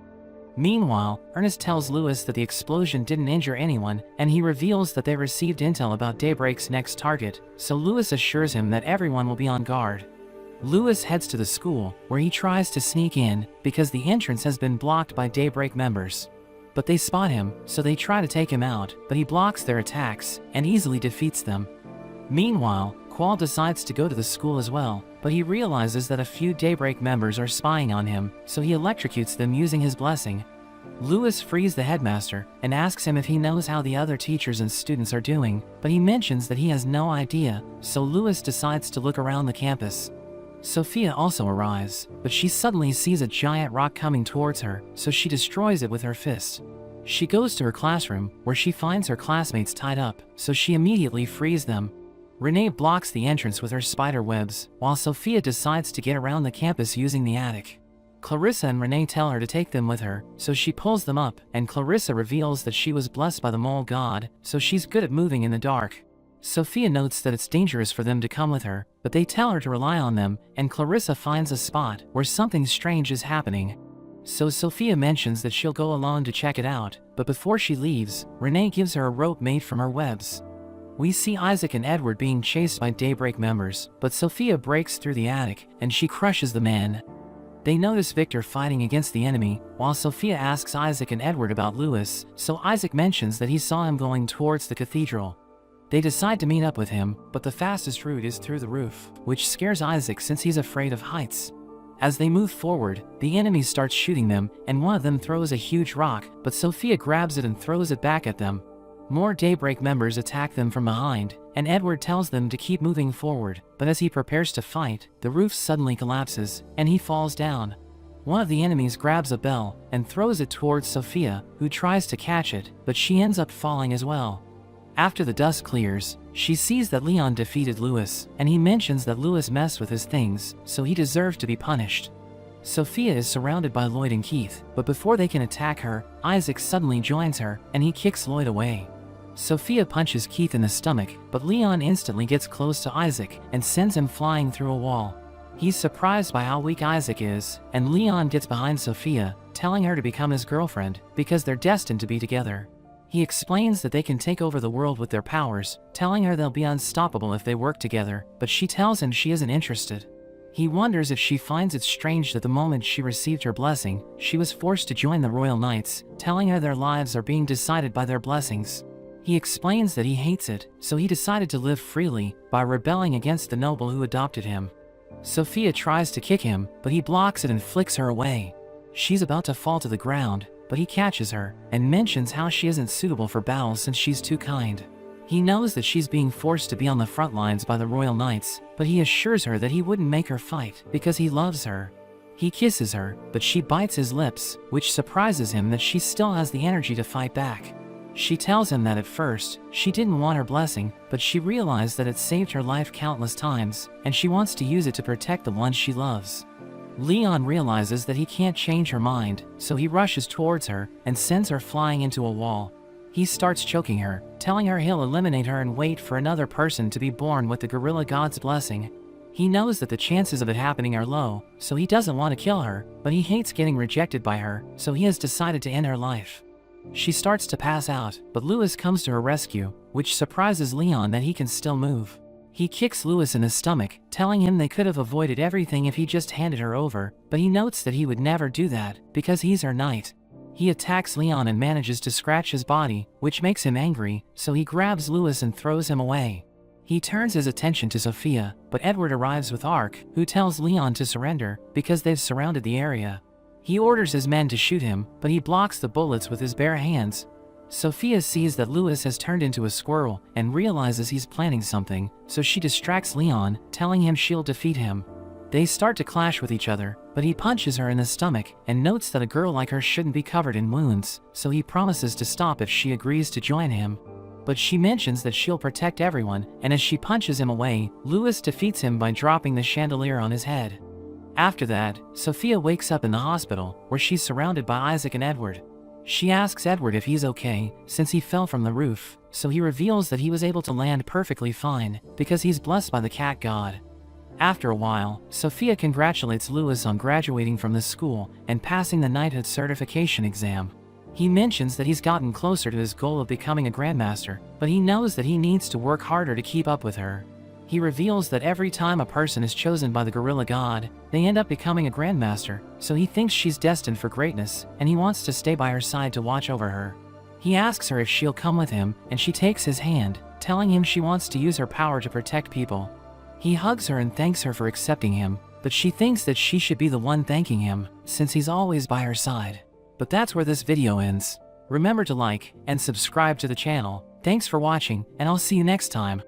Meanwhile, Ernest tells Louis that the explosion didn't injure anyone, and he reveals that they received intel about Daybreak's next target, so Louis assures him that everyone will be on guard. Louis heads to the school, where he tries to sneak in, because the entrance has been blocked by Daybreak members. But they spot him, so they try to take him out, but he blocks their attacks, and easily defeats them. Meanwhile, Qual decides to go to the school as well, but he realizes that a few Daybreak members are spying on him, so he electrocutes them using his blessing. Louis frees the headmaster, and asks him if he knows how the other teachers and students are doing, but he mentions that he has no idea, so Louis decides to look around the campus. Sophia also arrives, but she suddenly sees a giant rock coming towards her, so she destroys it with her fist. She goes to her classroom, where she finds her classmates tied up, so she immediately frees them. Renee blocks the entrance with her spider webs, while Sophia decides to get around the campus using the attic. Clarissa and Renee tell her to take them with her, so she pulls them up, and Clarissa reveals that she was blessed by the mole god, so she's good at moving in the dark. Sophia notes that it's dangerous for them to come with her, but they tell her to rely on them, and Clarissa finds a spot where something strange is happening. So Sophia mentions that she'll go alone to check it out, but before she leaves, Renee gives her a rope made from her webs. We see Isaac and Edward being chased by Daybreak members, but Sophia breaks through the attic, and she crushes the man. They notice Victor fighting against the enemy, while Sophia asks Isaac and Edward about Louis, so Isaac mentions that he saw him going towards the cathedral. They decide to meet up with him, but the fastest route is through the roof, which scares Isaac since he's afraid of heights. As they move forward, the enemy starts shooting them, and one of them throws a huge rock, but Sophia grabs it and throws it back at them. More Daybreak members attack them from behind, and Edward tells them to keep moving forward, but as he prepares to fight, the roof suddenly collapses, and he falls down. One of the enemies grabs a bell, and throws it towards Sophia, who tries to catch it, but she ends up falling as well. After the dust clears, she sees that Leon defeated Louis, and he mentions that Louis messed with his things, so he deserves to be punished. Sophia is surrounded by Lloyd and Keith, but before they can attack her, Isaac suddenly joins her, and he kicks Lloyd away. Sophia punches Keith in the stomach, but Leon instantly gets close to Isaac and sends him flying through a wall. He's surprised by how weak Isaac is, and Leon gets behind Sophia, telling her to become his girlfriend, because they're destined to be together. He explains that they can take over the world with their powers, telling her they'll be unstoppable if they work together, but she tells him she isn't interested. He wonders if she finds it strange that the moment she received her blessing, she was forced to join the Royal Knights, telling her their lives are being decided by their blessings. He explains that he hates it, so he decided to live freely, by rebelling against the noble who adopted him. Sophia tries to kick him, but he blocks it and flicks her away. She's about to fall to the ground, but he catches her, and mentions how she isn't suitable for battle since she's too kind. He knows that she's being forced to be on the front lines by the Royal Knights, but he assures her that he wouldn't make her fight, because he loves her. He kisses her, but she bites his lips, which surprises him that she still has the energy to fight back. She tells him that at first, she didn't want her blessing, but she realized that it saved her life countless times, and she wants to use it to protect the ones she loves. Leon realizes that he can't change her mind, so he rushes towards her and sends her flying into a wall. He starts choking her, telling her he'll eliminate her and wait for another person to be born with the gorilla god's blessing. He knows that the chances of it happening are low, so he doesn't want to kill her, but he hates getting rejected by her, so he has decided to end her life. She starts to pass out, but Louis comes to her rescue, which surprises Leon that he can still move. He kicks Louis in the stomach, telling him they could have avoided everything if he just handed her over, but he notes that he would never do that, because he's her knight. He attacks Leon and manages to scratch his body, which makes him angry, so he grabs Louis and throws him away. He turns his attention to Sophia, but Edward arrives with Ark, who tells Leon to surrender, because they've surrounded the area. He orders his men to shoot him, but he blocks the bullets with his bare hands. Sophia sees that Louis has turned into a squirrel and realizes he's planning something, so she distracts Leon, telling him she'll defeat him. They start to clash with each other, but he punches her in the stomach and notes that a girl like her shouldn't be covered in wounds, so he promises to stop if she agrees to join him. But she mentions that she'll protect everyone, and as she punches him away, Louis defeats him by dropping the chandelier on his head. After that, Sophia wakes up in the hospital, where she's surrounded by Isaac and Edward. She asks Edward if he's okay, since he fell from the roof, so he reveals that he was able to land perfectly fine, because he's blessed by the cat god. After a while, Sophia congratulates Louis on graduating from the school and passing the knighthood certification exam. He mentions that he's gotten closer to his goal of becoming a grandmaster, but he knows that he needs to work harder to keep up with her. He reveals that every time a person is chosen by the gorilla god, they end up becoming a grandmaster, so he thinks she's destined for greatness, and he wants to stay by her side to watch over her. He asks her if she'll come with him, and she takes his hand, telling him she wants to use her power to protect people. He hugs her and thanks her for accepting him, but she thinks that she should be the one thanking him, since he's always by her side. But that's where this video ends. Remember to like and subscribe to the channel. Thanks for watching, and I'll see you next time.